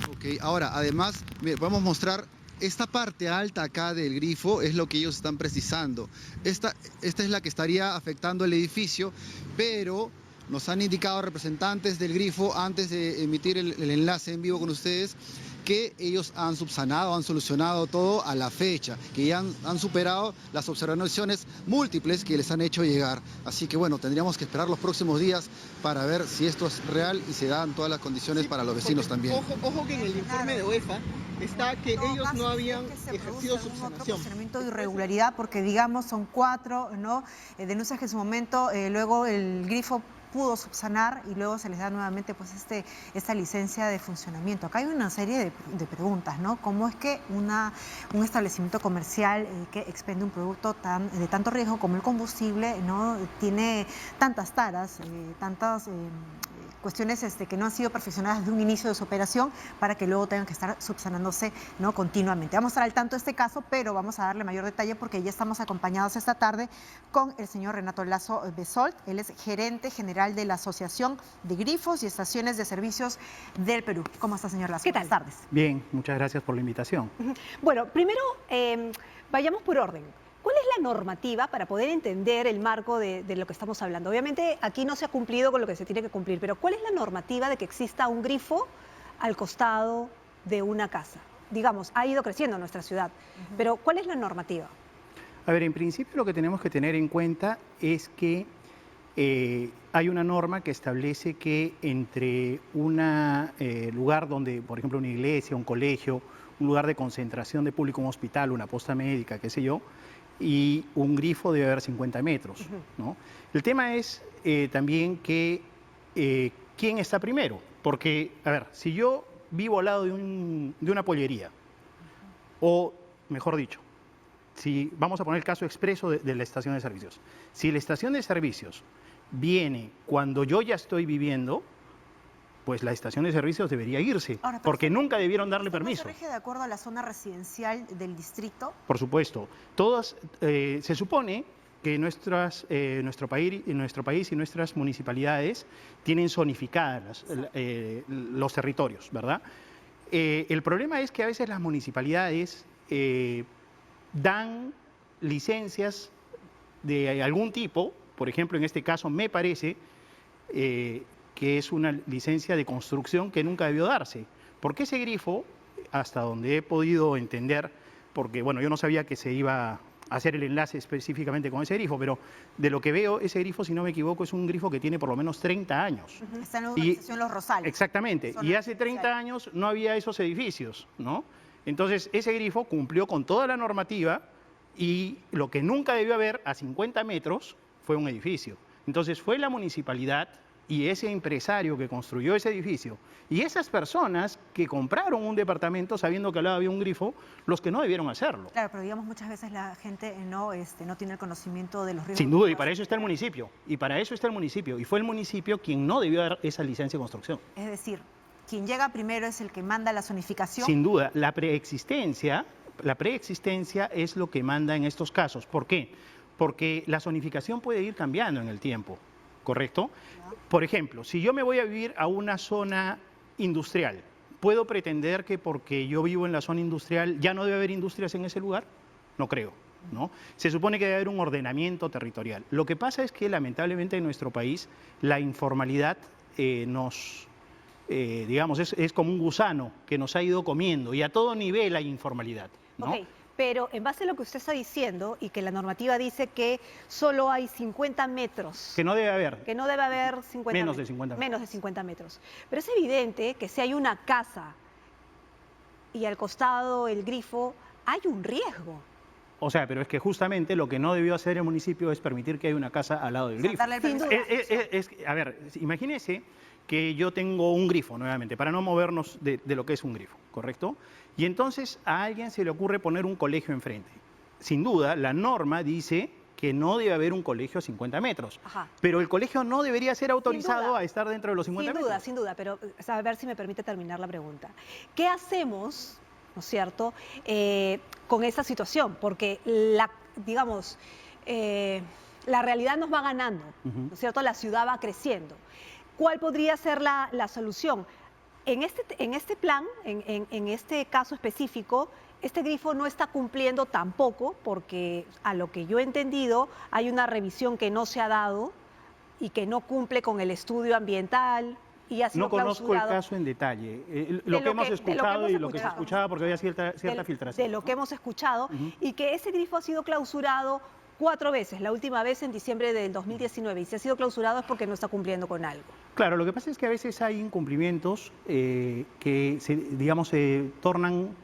Ok, ahora, además, podemos mostrar esta parte alta acá del grifo, es lo que ellos están precisando. Esta es la que estaría afectando el edificio, pero nos han indicado representantes del grifo, antes de emitir el enlace en vivo con ustedes, que ellos han subsanado, han solucionado todo a la fecha, que ya han superado las observaciones múltiples que les han hecho llegar. Así que bueno, tendríamos que esperar los próximos días para ver si esto es real y se dan todas las condiciones para los vecinos también. Ojo que en el informe de OEFA está que ellos no habían ejercido subsanación. Funcionamiento de irregularidad, porque digamos son 4, ¿no? Denuncias que en su momento luego el grifo pudo subsanar, y luego se les da nuevamente pues esta licencia de funcionamiento. Acá hay una serie de preguntas, ¿no? ¿Cómo es que un establecimiento comercial que expende un producto de tanto riesgo como el combustible, ¿no? Tiene tantas taras, tantas cuestiones que no han sido perfeccionadas de un inicio de su operación para que luego tengan que estar subsanándose, ¿no?, continuamente. Vamos a estar al tanto de este caso, pero vamos a darle mayor detalle porque ya estamos acompañados esta tarde con el señor Renato Lazo Besolt. Él es gerente general de la Asociación de Grifos y Estaciones de Servicios del Perú. ¿Cómo está, señor Lazo? ¿Qué tal? Buenas tardes. Bien, muchas gracias por la invitación. Bueno, primero vayamos por orden. ¿Cuál es la normativa para poder entender el marco de lo que estamos hablando? Obviamente aquí no se ha cumplido con lo que se tiene que cumplir, pero ¿cuál es la normativa de que exista un grifo al costado de una casa? Digamos, ha ido creciendo en nuestra ciudad, pero ¿cuál es la normativa? A ver, en principio lo que tenemos que tener en cuenta es que hay una norma que establece que entre un lugar donde, por ejemplo, una iglesia, un colegio, un lugar de concentración de público, un hospital, una posta médica, qué sé yo, y un grifo debe haber 50 metros, ¿no? El tema es también que quién está primero, porque, a ver, si yo vivo al lado de una pollería, o mejor dicho, si vamos a poner el caso expreso de la estación de servicios, si la estación de servicios viene cuando yo ya estoy viviendo, pues la estación de servicios debería irse, Ahora, porque nunca debieron darle permiso. ¿Se rige de acuerdo a la zona residencial del distrito? Por supuesto. Todas, se supone que nuestro país y nuestras municipalidades tienen zonificadas los territorios, ¿verdad? El problema es que a veces las municipalidades dan licencias de algún tipo, por ejemplo, en este caso me parece que es una licencia de construcción que nunca debió darse. Porque ese grifo, hasta donde he podido entender, porque bueno, yo no sabía que se iba a hacer el enlace específicamente con ese grifo, pero de lo que veo, ese grifo, si no me equivoco, es un grifo que tiene por lo menos 30 años. Está en la urbanización Los Rosales. Exactamente, Zona y hace 30 residencial. años no había esos edificios, ¿no? Entonces, ese grifo cumplió con toda la normativa y lo que nunca debió haber a 50 metros fue un edificio. Entonces, fue la municipalidad y ese empresario que construyó ese edificio y esas personas que compraron un departamento sabiendo que al lado había un grifo, los que no debieron hacerlo. Claro, pero digamos muchas veces la gente no tiene el conocimiento de los riesgos. Sin duda, y para eso está el municipio. Y para eso está el municipio. Y fue el municipio quien no debió dar esa licencia de construcción. Es decir, quien llega primero es el que manda la zonificación. Sin duda, la preexistencia es lo que manda en estos casos. ¿Por qué? Porque la zonificación puede ir cambiando en el tiempo, ¿correcto? Por ejemplo, si yo me voy a vivir a una zona industrial, ¿puedo pretender que porque yo vivo en la zona industrial ya no debe haber industrias en ese lugar? No creo, ¿no? Se supone que debe haber un ordenamiento territorial. Lo que pasa es que lamentablemente en nuestro país la informalidad digamos, es como un gusano que nos ha ido comiendo y a todo nivel hay informalidad, ¿no? Ok, pero en base a lo que usted está diciendo y que la normativa dice que solo hay 50 metros. Que no debe haber. Que no debe haber 50 Menos de 50 metros. Menos de 50 metros. Pero es evidente que si hay una casa y al costado el grifo, hay un riesgo. O sea, pero es que justamente lo que no debió hacer el municipio es permitir que haya una casa al lado del grifo. Darle el Sin permiso. duda. A ver, imagínese que yo tengo un grifo, nuevamente, para no movernos de lo que es un grifo, ¿correcto? Y entonces a alguien se le ocurre poner un colegio enfrente. Sin duda, la norma dice que no debe haber un colegio a 50 metros. Ajá. Pero el colegio no debería ser autorizado duda. a estar dentro de los 50 metros. Sin duda, pero a ver si me permite terminar la pregunta. ¿Qué hacemos, no es cierto, con esta situación? Porque digamos, la realidad nos va ganando, ¿no es cierto? La ciudad va creciendo. ¿Cuál podría ser la solución? En este plan, en este caso específico, este grifo no está cumpliendo tampoco porque a lo que yo he entendido hay una revisión que no se ha dado y que no cumple con el estudio ambiental y ha sido No conozco el clausurado. caso en detalle. Lo que hemos escuchado y lo que se escuchaba porque había cierta filtración. De lo que hemos escuchado y que ese grifo ha sido clausurado 4 veces, la última vez en diciembre del 2019, y si ha sido clausurado es porque no está cumpliendo con algo. Claro, lo que pasa es que a veces hay incumplimientos que se tornan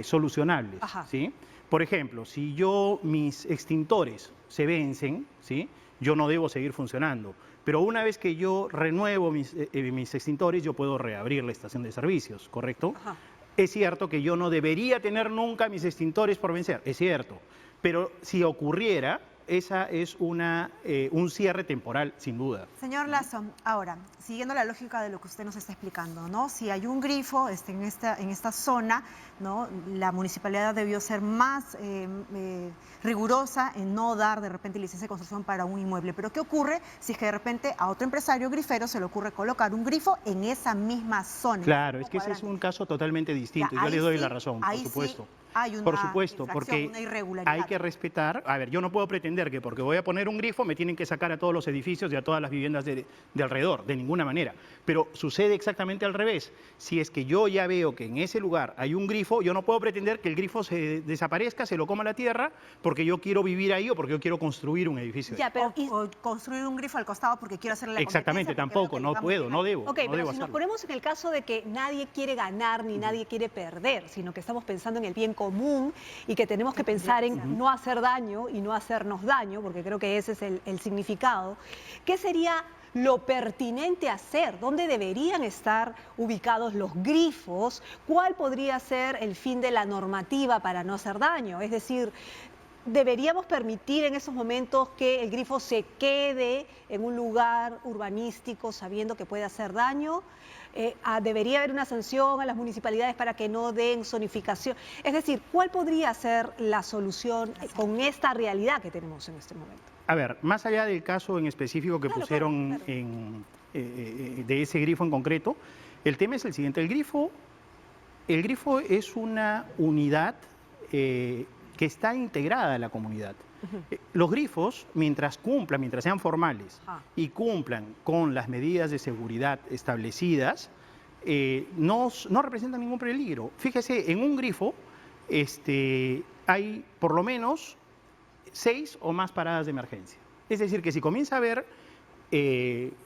solucionables, Ajá. ¿sí? Por ejemplo, si mis extintores se vencen, ¿sí? Yo no debo seguir funcionando, pero una vez que yo renuevo mis extintores, yo puedo reabrir la estación de servicios, ¿correcto? Ajá. Es cierto que yo no debería tener nunca mis extintores por vencer, es cierto. Pero si ocurriera, esa es un cierre temporal, sin duda. Señor Lazo, ahora, siguiendo la lógica de lo que usted nos está explicando, ¿no? Si hay un grifo en esta zona, ¿no? La municipalidad debió ser más rigurosa en no dar de repente licencia de construcción para un inmueble. Pero ¿qué ocurre si es que de repente a otro empresario grifero se le ocurre colocar un grifo en esa misma zona? Claro, es que ese es un caso totalmente distinto. Ya, Yo le doy sí, la razón, por supuesto. Sí hay una por supuesto, infracción, porque una irregularidad. hay que respetar. A ver, yo no puedo pretender que porque voy a poner un grifo me tienen que sacar a todos los edificios y a todas las viviendas de alrededor, de ninguna manera. Pero sucede exactamente al revés. Si es que yo ya veo que en ese lugar hay un grifo, yo no puedo pretender que el grifo se desaparezca, se lo coma la tierra, porque yo quiero vivir ahí o porque yo quiero construir un edificio. Ya, pero o construir un grifo al costado porque quiero hacerle la Exactamente, tampoco, no puedo, no debo. Ok, no pero debo si nos hacerlo. ponemos en el caso de que nadie quiere ganar ni nadie quiere perder, sino que estamos pensando en el bien común y que tenemos que pensar en no hacer daño y no hacernos daño, porque creo que ese es el significado, ¿qué sería lo pertinente hacer? ¿Dónde deberían estar ubicados los grifos? ¿Cuál podría ser el fin de la normativa para no hacer daño? Es decir, ¿deberíamos permitir en esos momentos que el grifo se quede en un lugar urbanístico sabiendo que puede hacer daño? ¿Debería haber una sanción a las municipalidades para que no den zonificación? Es decir, ¿cuál podría ser la solución con esta realidad que tenemos en este momento? A ver, más allá del caso en específico que pusieron de ese grifo en concreto, el tema es el siguiente. El grifo es una unidad que está integrada a la comunidad. Los grifos, mientras sean formales y cumplan con las medidas de seguridad establecidas, no representan ningún peligro. Fíjese, en un grifo hay por lo menos 6 o más paradas de emergencia. Es decir, que si comienza a haber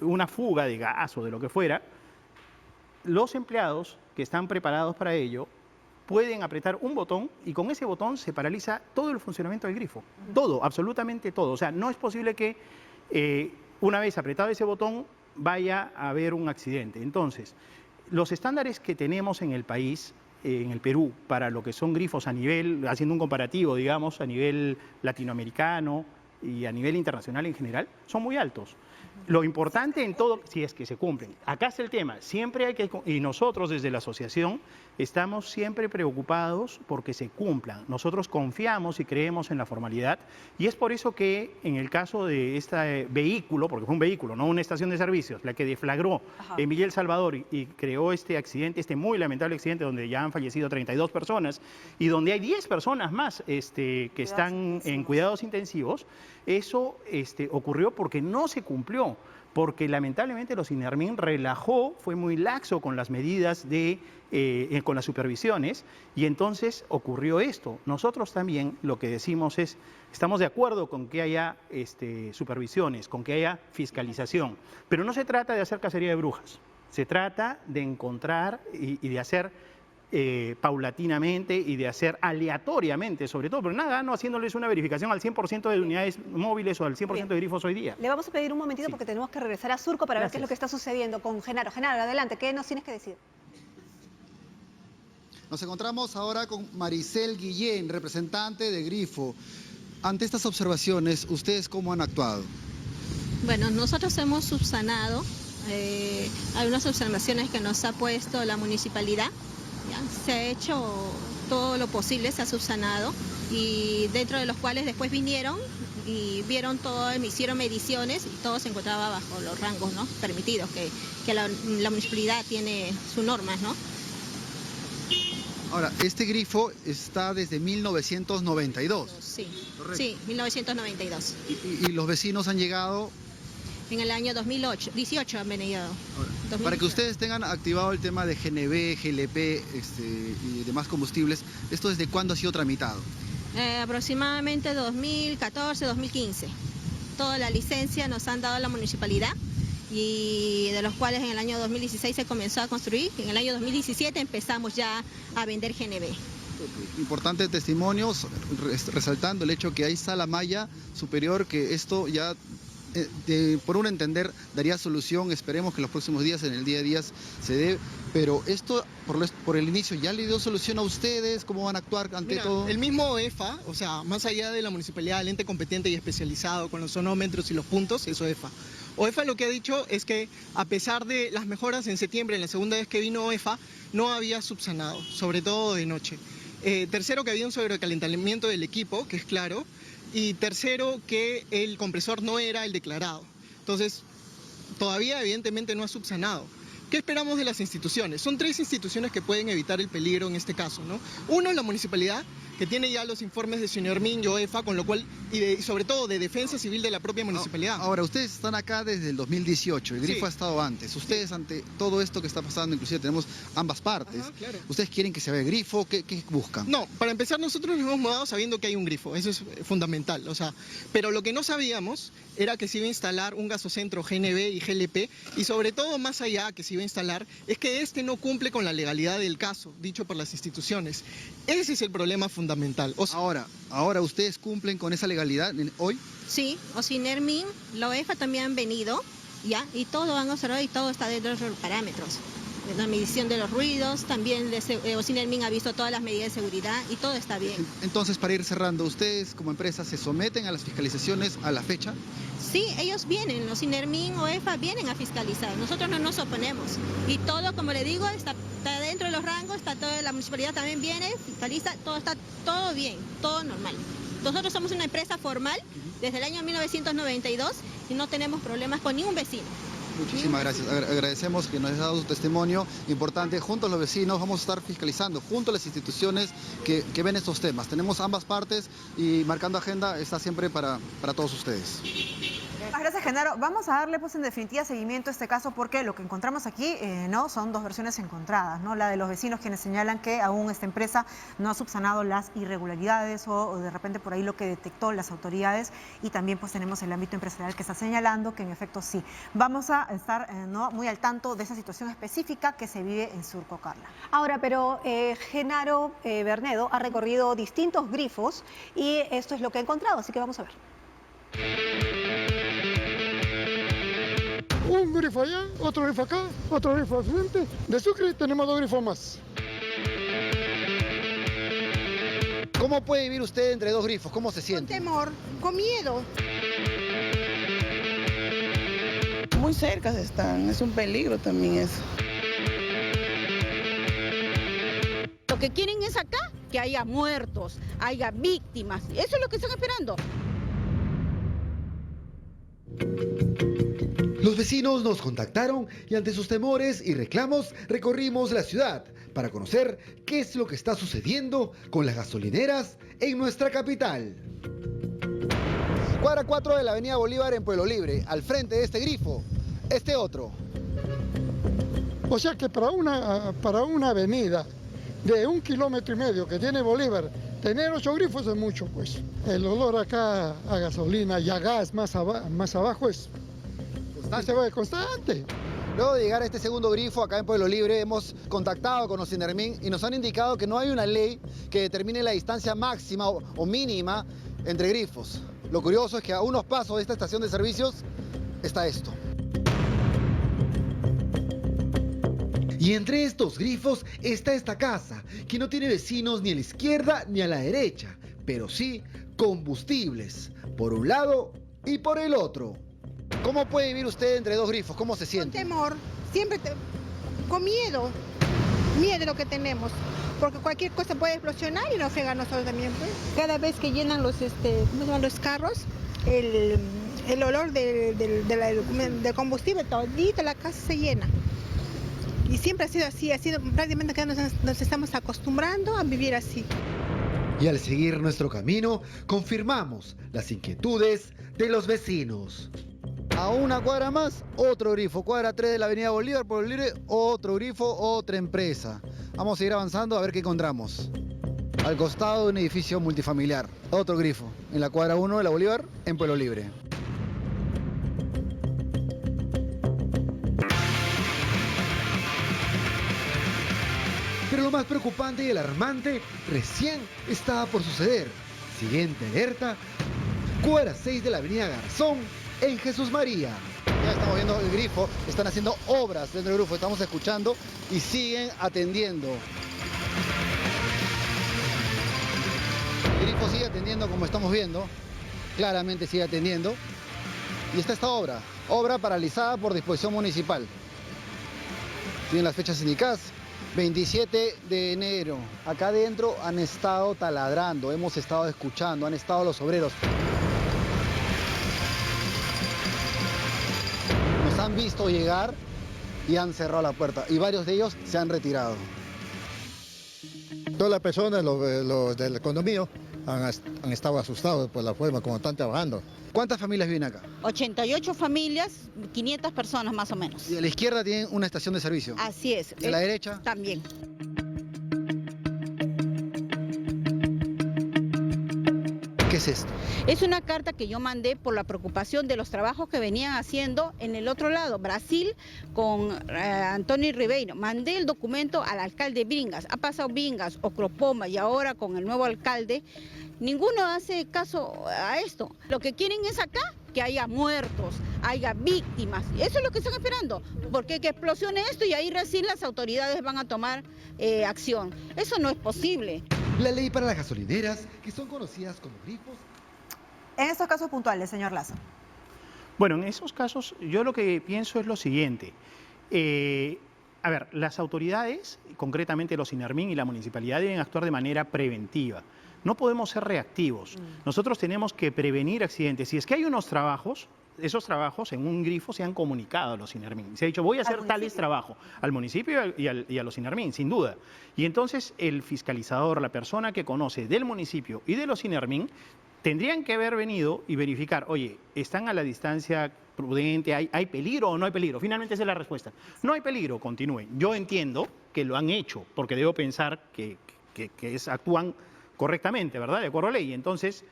una fuga de gas o de lo que fuera, los empleados que están preparados para ello pueden apretar un botón y con ese botón se paraliza todo el funcionamiento del grifo. Todo, absolutamente todo. O sea, no es posible que una vez apretado ese botón vaya a haber un accidente. Entonces, los estándares que tenemos en el país, en el Perú, para lo que son grifos a nivel, haciendo un comparativo, digamos, a nivel latinoamericano y a nivel internacional en general, son muy altos. Lo importante en todo, si es que se cumplen. Acá está el tema, siempre hay que, y nosotros desde la asociación estamos siempre preocupados porque se cumplan. Nosotros confiamos y creemos en la formalidad y es por eso que en el caso de este vehículo, porque fue un vehículo, no una estación de servicios, la que deflagró en Villa El Salvador y creó este accidente, este muy lamentable accidente donde ya han fallecido 32 personas y donde hay 10 personas más que están en cuidados intensivos, eso ocurrió porque no se cumplió, porque lamentablemente los INERMIN relajó, fue muy laxo con las medidas con las supervisiones y entonces ocurrió esto. Nosotros también lo que decimos es, estamos de acuerdo con que haya supervisiones, con que haya fiscalización, pero no se trata de hacer cacería de brujas, se trata de encontrar y de hacer paulatinamente y de hacer aleatoriamente, sobre todo, pero nada, no haciéndoles una verificación al 100% de unidades móviles o al 100% de grifos hoy día. Le vamos a pedir un momentito porque tenemos que regresar a Surco para ver qué es lo que está sucediendo con Genaro. Genaro, adelante, ¿qué nos tienes que decir? Nos encontramos ahora con Maricel Guillén, representante de Grifo. Ante estas observaciones, ¿ustedes cómo han actuado? Bueno, nosotros hemos subsanado algunas observaciones que nos ha puesto la municipalidad. ¿Ya? Se ha hecho todo lo posible, se ha subsanado y dentro de los cuales después vinieron y vieron todo, hicieron mediciones y todo se encontraba bajo los rangos, ¿no?, permitidos, que la municipalidad tiene sus normas, ¿no? Ahora, este grifo está desde 1992. Sí, sí, 1992. Y los vecinos han llegado... En el año 2018 han venido. Ahora, para que ustedes tengan activado el tema de GNV, GLP y demás combustibles, ¿esto desde cuándo ha sido tramitado? Aproximadamente 2014, 2015. Toda la licencia nos han dado la municipalidad y de los cuales en el año 2016 se comenzó a construir. En el año 2017 empezamos ya a vender GNV. Importantes testimonios, resaltando el hecho que hay sala malla superior, que esto ya... por un entender daría solución, esperemos que en los próximos días, en el día a día, se dé, Pero esto, por el inicio, ¿ya le dio solución a ustedes? ¿Cómo van a actuar ante todo? El mismo OEFA, o sea, más allá de la municipalidad, el ente competente y especializado con los sonómetros y los puntos, es OEFA. OEFA lo que ha dicho es que a pesar de las mejoras en septiembre, en la segunda vez que vino OEFA, no había subsanado, sobre todo de noche. Tercero, que había un sobrecalentamiento del equipo, que es claro. Y tercero, que el compresor no era el declarado. Entonces, todavía evidentemente no ha subsanado. ¿Qué esperamos de las instituciones? Son 3 instituciones que pueden evitar el peligro en este caso, ¿no? Uno, la municipalidad, que tiene ya los informes de Sinermin y OEFA, con lo cual, y sobre todo de defensa civil de la propia municipalidad. Ahora, ustedes están acá desde el 2018, el grifo Sí. ha estado antes. Ustedes, ante todo esto que está pasando, inclusive tenemos ambas partes. Ajá, claro. ¿Ustedes quieren que se vea el grifo? ¿Qué buscan? No, para empezar, nosotros nos hemos mudado sabiendo que hay un grifo, eso es fundamental, o sea, pero lo que no sabíamos era que se iba a instalar un gasocentro GNB y GLP, y sobre todo, más allá que se iba a instalar, es que este no cumple con la legalidad del caso, dicho por las instituciones. Ese es el problema fundamental. O sea, Ahora, ¿ustedes cumplen con esa legalidad hoy? Sí, Osinermin, la OEFA también han venido, ¿ya? Y todo han observado y todo está dentro de los parámetros. La medición de los ruidos, también Osinermin ha visto todas las medidas de seguridad y todo está bien. Entonces, para ir cerrando, ¿ustedes como empresa se someten a las fiscalizaciones a la fecha? Sí, ellos vienen, los Osinermin, OEFA vienen a fiscalizar, nosotros no nos oponemos. Y todo, como le digo, está dentro de los rangos, está toda la municipalidad también viene, fiscaliza, todo está todo bien, todo normal. Nosotros somos una empresa formal desde el año 1992 y no tenemos problemas con ningún vecino. Muchísimas gracias. Agradecemos que nos haya dado su testimonio importante. Junto a los vecinos vamos a estar fiscalizando, junto a las instituciones que ven estos temas. Tenemos ambas partes y Marcando Agenda está siempre para todos ustedes. Gracias, Genaro. Vamos a darle pues en definitiva seguimiento a este caso porque lo que encontramos aquí no son 2 versiones encontradas, ¿no? La de los vecinos quienes señalan que aún esta empresa no ha subsanado las irregularidades o de repente por ahí lo que detectó las autoridades, y también pues tenemos el ámbito empresarial que está señalando que en efecto sí. Vamos a estar muy al tanto de esa situación específica que se vive en Surco, Carla. Ahora, pero Genaro Bernedo ha recorrido distintos grifos y esto es lo que ha encontrado, así que vamos a ver. Un grifo allá, otro grifo acá, otro grifo al frente. De Sucre tenemos 2 grifos más. ¿Cómo puede vivir usted entre 2 grifos? ¿Cómo se Con siente? temor, con miedo. Muy cerca están, es un peligro también eso. Lo que quieren es acá que haya muertos, haya víctimas. Eso es lo que están esperando. Los vecinos nos contactaron y ante sus temores y reclamos recorrimos la ciudad para conocer qué es lo que está sucediendo con las gasolineras en nuestra capital. Cuadra 4 de la avenida Bolívar en Pueblo Libre, al frente de este grifo, este otro. O sea que para una avenida de 1,5 kilómetros que tiene Bolívar, tener 8 grifos es mucho, pues. El olor acá a gasolina y a gas más abajo es constante. Luego de llegar a este segundo grifo acá en Pueblo Libre, hemos contactado con Osinermin y nos han indicado que no hay una ley que determine la distancia máxima o mínima entre grifos. Lo curioso es que a unos pasos de esta estación de servicios está esto. Y entre estos grifos está esta casa, que no tiene vecinos ni a la izquierda ni a la derecha, pero sí combustibles, por un lado y por el otro. ¿Cómo puede vivir usted entre 2 grifos? ¿Cómo se siente? Con temor, siempre con miedo. Miedo lo que tenemos. Porque cualquier cosa puede explosionar y nos frega a nosotros también. Pues. Cada vez que llenan los carros, el olor del combustible, todita la casa se llena. Y siempre ha sido así, prácticamente que nos estamos acostumbrando a vivir así. Y al seguir nuestro camino, confirmamos las inquietudes de los vecinos. A una cuadra más, otro grifo. Cuadra 3 de la avenida Bolívar, Pueblo Libre, otro grifo, otra empresa. Vamos a seguir avanzando a ver qué encontramos. Al costado de un edificio multifamiliar, otro grifo. En la cuadra 1 de la Bolívar, en Pueblo Libre. Pero lo más preocupante y alarmante recién estaba por suceder. Siguiente alerta, cuadra 6 de la avenida Garzón, en Jesús María. Ya estamos viendo el grifo, están haciendo obras dentro del grifo, estamos escuchando y siguen atendiendo. El grifo sigue atendiendo como estamos viendo, claramente sigue atendiendo. Y está esta obra paralizada por disposición municipal. Tienen las fechas indicadas, 27 de enero. Acá adentro han estado taladrando, hemos estado escuchando, han estado los obreros. Nos han visto llegar y han cerrado la puerta y varios de ellos se han retirado. Todas las personas, los del condominio, han estado asustados por la forma como están trabajando. ¿Cuántas familias viven acá? 88 familias, 500 personas más o menos. Y a la izquierda tienen una estación de servicio. Así es. ¿Y a la derecha? También. ¿Qué es esto? Es una carta que yo mandé por la preocupación de los trabajos que venían haciendo en el otro lado, Brasil, con Antonio Ribeiro. Mandé el documento al alcalde Bringas. Ha pasado Bringas, Ocropoma y ahora con el nuevo alcalde. Ninguno hace caso a esto. Lo que quieren es acá que haya muertos, haya víctimas. Eso es lo que están esperando, porque que explosione esto y ahí recién las autoridades van a tomar acción. Eso no es posible. La ley para las gasolineras, que son conocidas como grifos. En estos casos puntuales, señor Lazo. Bueno, en esos casos yo lo que pienso es lo siguiente. A ver, las autoridades, concretamente los INERMIN y la municipalidad, deben actuar de manera preventiva. No podemos ser reactivos. Nosotros tenemos que prevenir accidentes. Si es que hay unos trabajos, esos trabajos en un grifo se han comunicado a los INERMIN. Se ha dicho, voy a hacer tales trabajos al municipio y a los INERMIN, sin duda. Y entonces el fiscalizador, la persona que conoce del municipio y de los INERMIN, tendrían que haber venido y verificar, oye, ¿están a la distancia prudente? ¿Hay peligro o no hay peligro? Finalmente esa es la respuesta. No hay peligro, continúen. Yo entiendo que lo han hecho, porque debo pensar que actúan correctamente, ¿verdad? De acuerdo a ley. Entonces,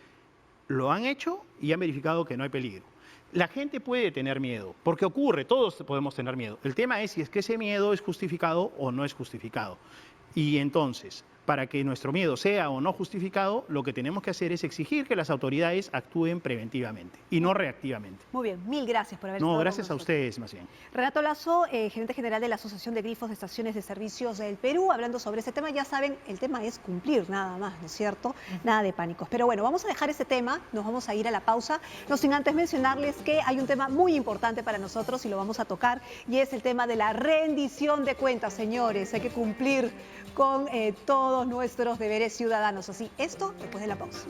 lo han hecho y han verificado que no hay peligro. La gente puede tener miedo, porque ocurre, todos podemos tener miedo. El tema es si es que ese miedo es justificado o no es justificado. Y entonces, para que nuestro miedo sea o no justificado, lo que tenemos que hacer es exigir que las autoridades actúen preventivamente y no reactivamente. Muy bien, mil gracias por haber estado No, con gracias a nosotros. ustedes más bien. Renato Lazo, gerente general de la Asociación de Grifos de Estaciones de Servicios del Perú, hablando sobre este tema. Ya saben, el tema es cumplir nada más, ¿no es cierto? Nada de pánicos. Pero bueno, vamos a dejar ese tema, nos vamos a ir a la pausa, no sin antes mencionarles que hay un tema muy importante para nosotros y lo vamos a tocar, y es el tema de la rendición de cuentas, señores. Hay que cumplir con todos nuestros deberes ciudadanos. Así, esto después de la pausa.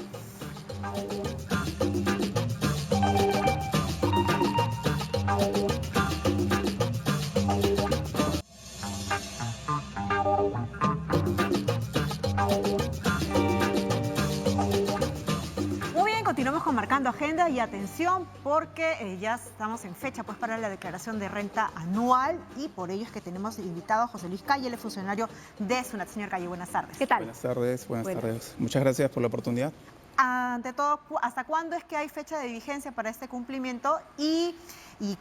Muy bien, continuamos con Marcando Agenda y atención porque ya estamos en fecha pues para la declaración de renta anual y por ello es que tenemos invitado a José Luis Calle, el funcionario de SUNAT. Señor Calle, buenas tardes. ¿Qué tal? Buenas tardes. Muchas gracias por la oportunidad. Ante todo, ¿hasta cuándo es que hay fecha de vigencia para este cumplimiento y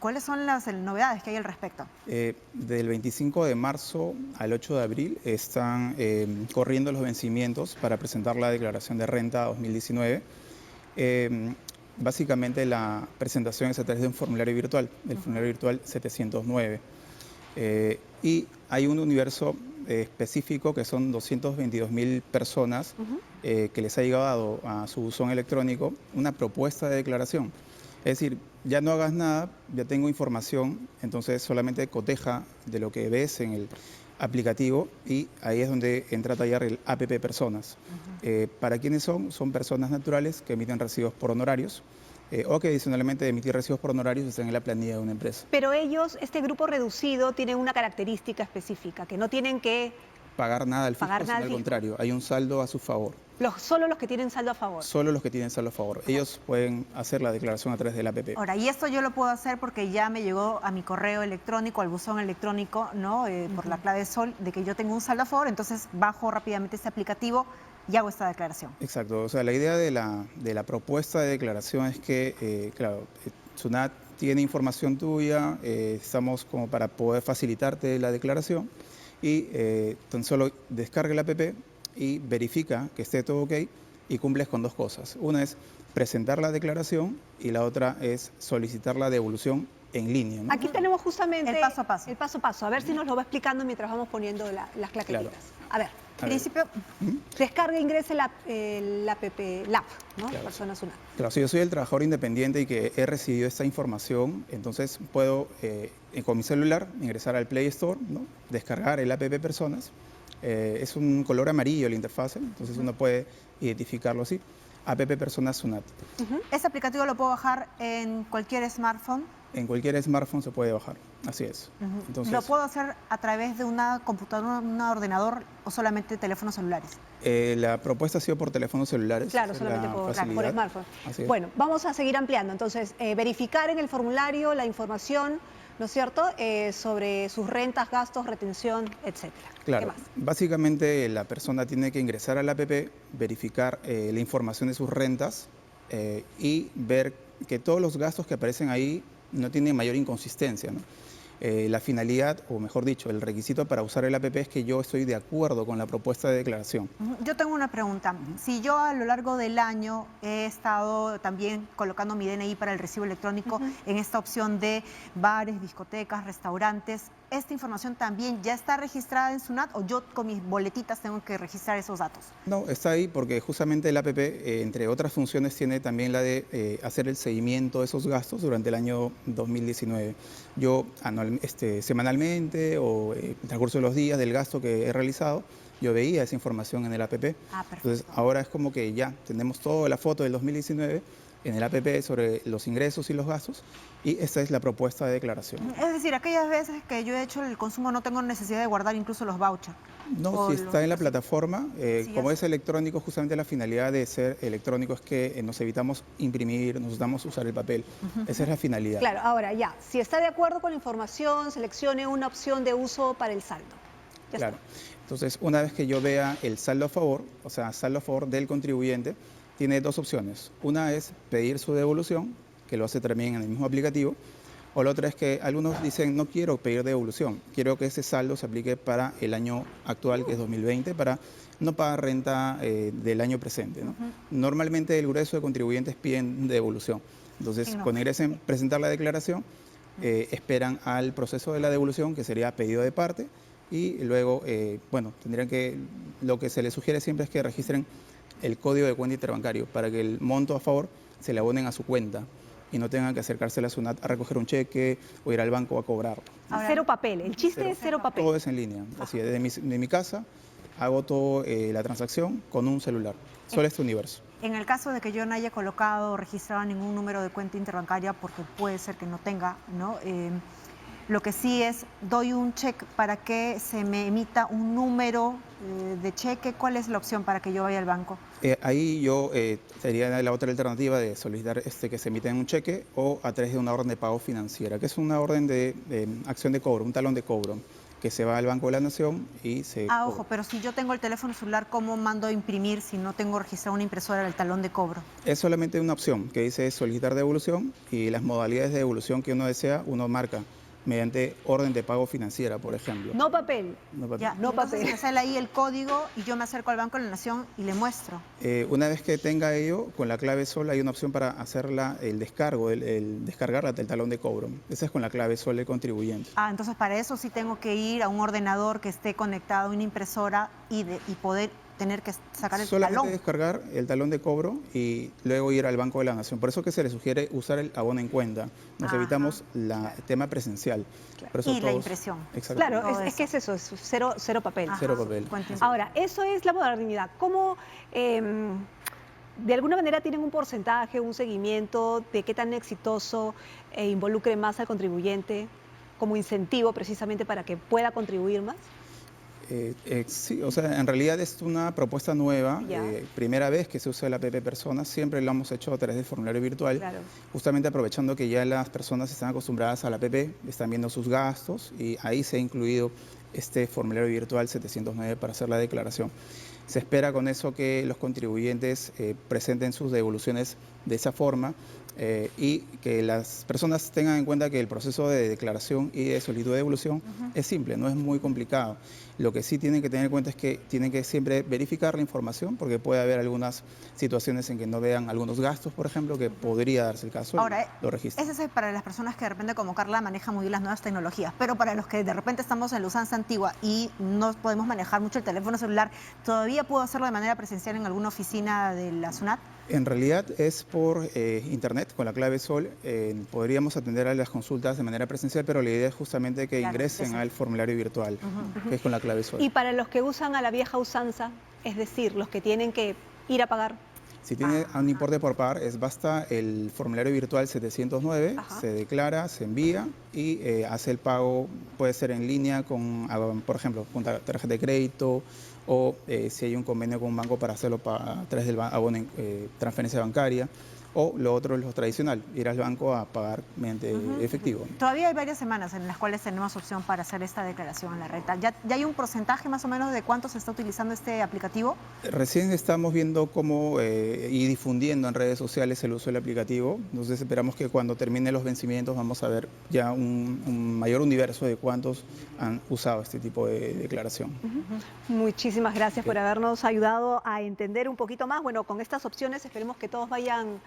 cuáles son las novedades que hay al respecto? Del 25 de marzo al 8 de abril están corriendo los vencimientos para presentar la declaración de renta 2019. Básicamente la presentación es a través de un formulario virtual, el formulario virtual 709. Y hay un universo específico que son 222.000 personas que les ha llegado a su buzón electrónico una propuesta de declaración. Es decir, ya no hagas nada, ya tengo información, entonces solamente coteja de lo que ves en el aplicativo y ahí es donde entra a tallar el APP Personas. ¿Para quiénes son? Son personas naturales que emiten recibos por honorarios o que adicionalmente de emitir recibos por honorarios están en la planilla de una empresa. Pero ellos, este grupo reducido, tienen una característica específica, que no tienen que pagar nada al fisco, sino al contrario, hay un saldo a su favor. Solo los que tienen saldo a favor. Solo los que tienen saldo a favor. Ellos pueden hacer la declaración a través del APP. Ahora, y esto yo lo puedo hacer porque ya me llegó a mi correo electrónico, al buzón electrónico, ¿no? Por la clave SOL, de que yo tengo un saldo a favor, entonces bajo rápidamente este aplicativo y hago esta declaración. Exacto. O sea, la idea de la propuesta de declaración es que, claro, SUNAT tiene información tuya, estamos como para poder facilitarte la declaración y tan solo descarga el APP y verifica que esté todo ok y cumples con dos cosas. Una es presentar la declaración y la otra es solicitar la devolución en línea, ¿no? Aquí tenemos justamente el paso a paso. El paso a paso. A ver si nos lo va explicando mientras vamos poniendo las claquetitas. Claro. A ver. Principio, Descarga, ingrese la app, ¿no? Claro. Persona SUNAT. Claro, si yo soy el trabajador independiente y que he recibido esta información, entonces puedo con mi celular ingresar al Play Store, ¿no? Descargar el app Personas. Es un color amarillo la interfase, entonces uno puede identificarlo así. App Personas SUNAT. ¿Ese aplicativo lo puedo bajar en cualquier smartphone? En cualquier smartphone se puede bajar, así es. Entonces, ¿Lo puedo hacer a través de una computadora, un ordenador o solamente teléfonos celulares? la propuesta ha sido por teléfonos celulares. Claro, solamente por smartphone. Así es. Bueno, vamos a seguir ampliando. Entonces, verificar en el formulario la información, ¿no es cierto?, sobre sus rentas, gastos, retención, etcétera. Claro, ¿Qué más? básicamente la persona tiene que ingresar a la app, verificar la información de sus rentas y ver que todos los gastos que aparecen ahí no tienen mayor inconsistencia, ¿no? La finalidad, o mejor dicho, el requisito para usar el app es que yo estoy de acuerdo con la propuesta de declaración. Yo tengo una pregunta. Si yo a lo largo del año he estado también colocando mi DNI para el recibo electrónico en esta opción de bares, discotecas, restaurantes, ¿esta información también ya está registrada en SUNAT o yo con mis boletitas tengo que registrar esos datos? No, está ahí porque justamente el app, entre otras funciones, tiene también la de hacer el seguimiento de esos gastos durante el año 2019. Yo semanalmente o en el transcurso de los días del gasto que he realizado, yo veía esa información en el app. Entonces ahora es como que ya tenemos toda la foto del 2019 en el app sobre los ingresos y los gastos y esta es la propuesta de declaración. Es decir, aquellas veces que yo he hecho el consumo no tengo necesidad de guardar incluso los vouchers. No, si está en la plataforma, como es electrónico, justamente la finalidad de ser electrónico es que nos evitamos imprimir, nos evitamos usar el papel. Esa es la finalidad. Claro, ahora ya, si está de acuerdo con la información, seleccione una opción de uso para el saldo. Ya claro. está. Entonces, una vez que yo vea el saldo a favor, o sea, saldo a favor del contribuyente, tiene dos opciones. Una es pedir su devolución, que lo hace también en el mismo aplicativo, o la otra es que algunos dicen, no quiero pedir devolución, quiero que ese saldo se aplique para el año actual, que es 2020, para no pagar renta del año presente, ¿no? Normalmente el grueso de contribuyentes piden devolución. Entonces, cuando ingresen a presentar la declaración, esperan al proceso de la devolución, que sería pedido de parte, y luego, bueno, tendrían que, lo que se les sugiere siempre es que registren el código de cuenta interbancario para que el monto a favor se le abonen a su cuenta y no tengan que acercarse a la SUNAT a recoger un cheque o ir al banco a cobrarlo. Cero papel, el chiste es cero papel. Todo es en línea, así es, de mi casa hago toda la transacción con un celular, solo este universo. En el caso de que yo no haya colocado o registrado ningún número de cuenta interbancaria, porque puede ser que no tenga, ¿no? Lo que sí es, doy un cheque para que se me emita un número de cheque. ¿Cuál es la opción para que yo vaya al banco? Ahí yo sería la otra alternativa de solicitar que se emita en un cheque o a través de una orden de pago financiera, que es una orden de acción de cobro, un talón de cobro, que se va al Banco de la Nación y se cobra. Ojo, pero si yo tengo el teléfono celular, ¿cómo mando a imprimir si no tengo registrado una impresora del talón de cobro? Es solamente una opción que dice solicitar devolución y las modalidades de devolución que uno desea, uno marca mediante orden de pago financiera, por ejemplo. No papel. No papel. Ya, no papel. Me sale ahí el código y yo me acerco al Banco de la Nación y le muestro. Una vez que tenga ello, con la clave SOL hay una opción para hacer el descargo, el descargarla del talón de cobro. Esa es con la clave SOL del contribuyente. Entonces para eso sí tengo que ir a un ordenador que esté conectado a una impresora y poder tener que sacar el Solamente talón. Descargar el talón de cobro y luego ir al Banco de la Nación. Por eso que se le sugiere usar el abono en cuenta. Nos evitamos el tema presencial. Por eso la impresión. Claro, es que es eso, es cero papel. Cero papel. Ahora, eso es la modernidad. ¿Cómo de alguna manera tienen un porcentaje, un seguimiento de qué tan exitoso involucre más al contribuyente como incentivo precisamente para que pueda contribuir más? Sí, o sea, en realidad es una propuesta nueva, primera vez que se usa el app Personas, siempre lo hemos hecho a través del formulario virtual, justamente aprovechando que ya las personas están acostumbradas al app, están viendo sus gastos y ahí se ha incluido este formulario virtual 709 para hacer la declaración. Se espera con eso que los contribuyentes presenten sus devoluciones de esa forma y que las personas tengan en cuenta que el proceso de declaración y de solicitud de devolución es simple, no es muy complicado. Lo que sí tienen que tener en cuenta es que tienen que siempre verificar la información, porque puede haber algunas situaciones en que no vean algunos gastos, por ejemplo, que podría darse el caso. Ahora, lo registran. ese es para las personas que de repente, como Carla, manejan muy bien las nuevas tecnologías, pero para los que de repente estamos en la usanza antigua y no podemos manejar mucho el teléfono celular, ¿todavía puedo hacerlo de manera presencial en alguna oficina de la SUNAT? En realidad es por internet, con la clave SOL. Podríamos atender a las consultas de manera presencial, pero la idea es justamente que ingresen al formulario virtual, que es con la clave SOL. Y para los que usan a la vieja usanza, es decir, los que tienen que ir a pagar. Si tiene un importe por pagar, basta el formulario virtual 709, se declara, se envía y hace el pago, puede ser en línea con, por ejemplo, con tarjeta de crédito, o si hay un convenio con un banco para hacerlo a través del abono, transferencia bancaria, o lo otro es lo tradicional, ir al banco a pagar mediante efectivo. Todavía hay varias semanas en las cuales tenemos opción para hacer esta declaración en la red. ¿Ya hay un porcentaje más o menos de cuánto se está utilizando este aplicativo? Recién estamos viendo cómo y difundiendo en redes sociales el uso del aplicativo. Entonces esperamos que cuando termine los vencimientos vamos a ver ya un mayor universo de cuántos han usado este tipo de declaración. Muchísimas gracias por habernos ayudado a entender un poquito más. Bueno, con estas opciones esperemos que todos vayan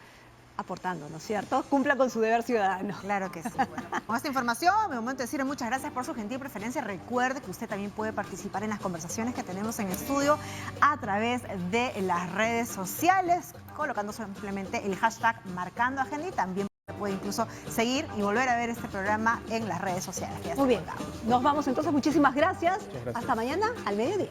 aportando, ¿no es cierto? Cumpla con su deber ciudadano. Claro que sí. Bueno, con esta información, me momento de decirle muchas gracias por su gentil preferencia. Recuerde que usted también puede participar en las conversaciones que tenemos en estudio a través de las redes sociales, colocando simplemente el hashtag Marcando Agenda, y también puede incluso seguir y volver a ver este programa en las redes sociales. Muy bien, nos vamos entonces. Muchísimas gracias. Hasta mañana al mediodía.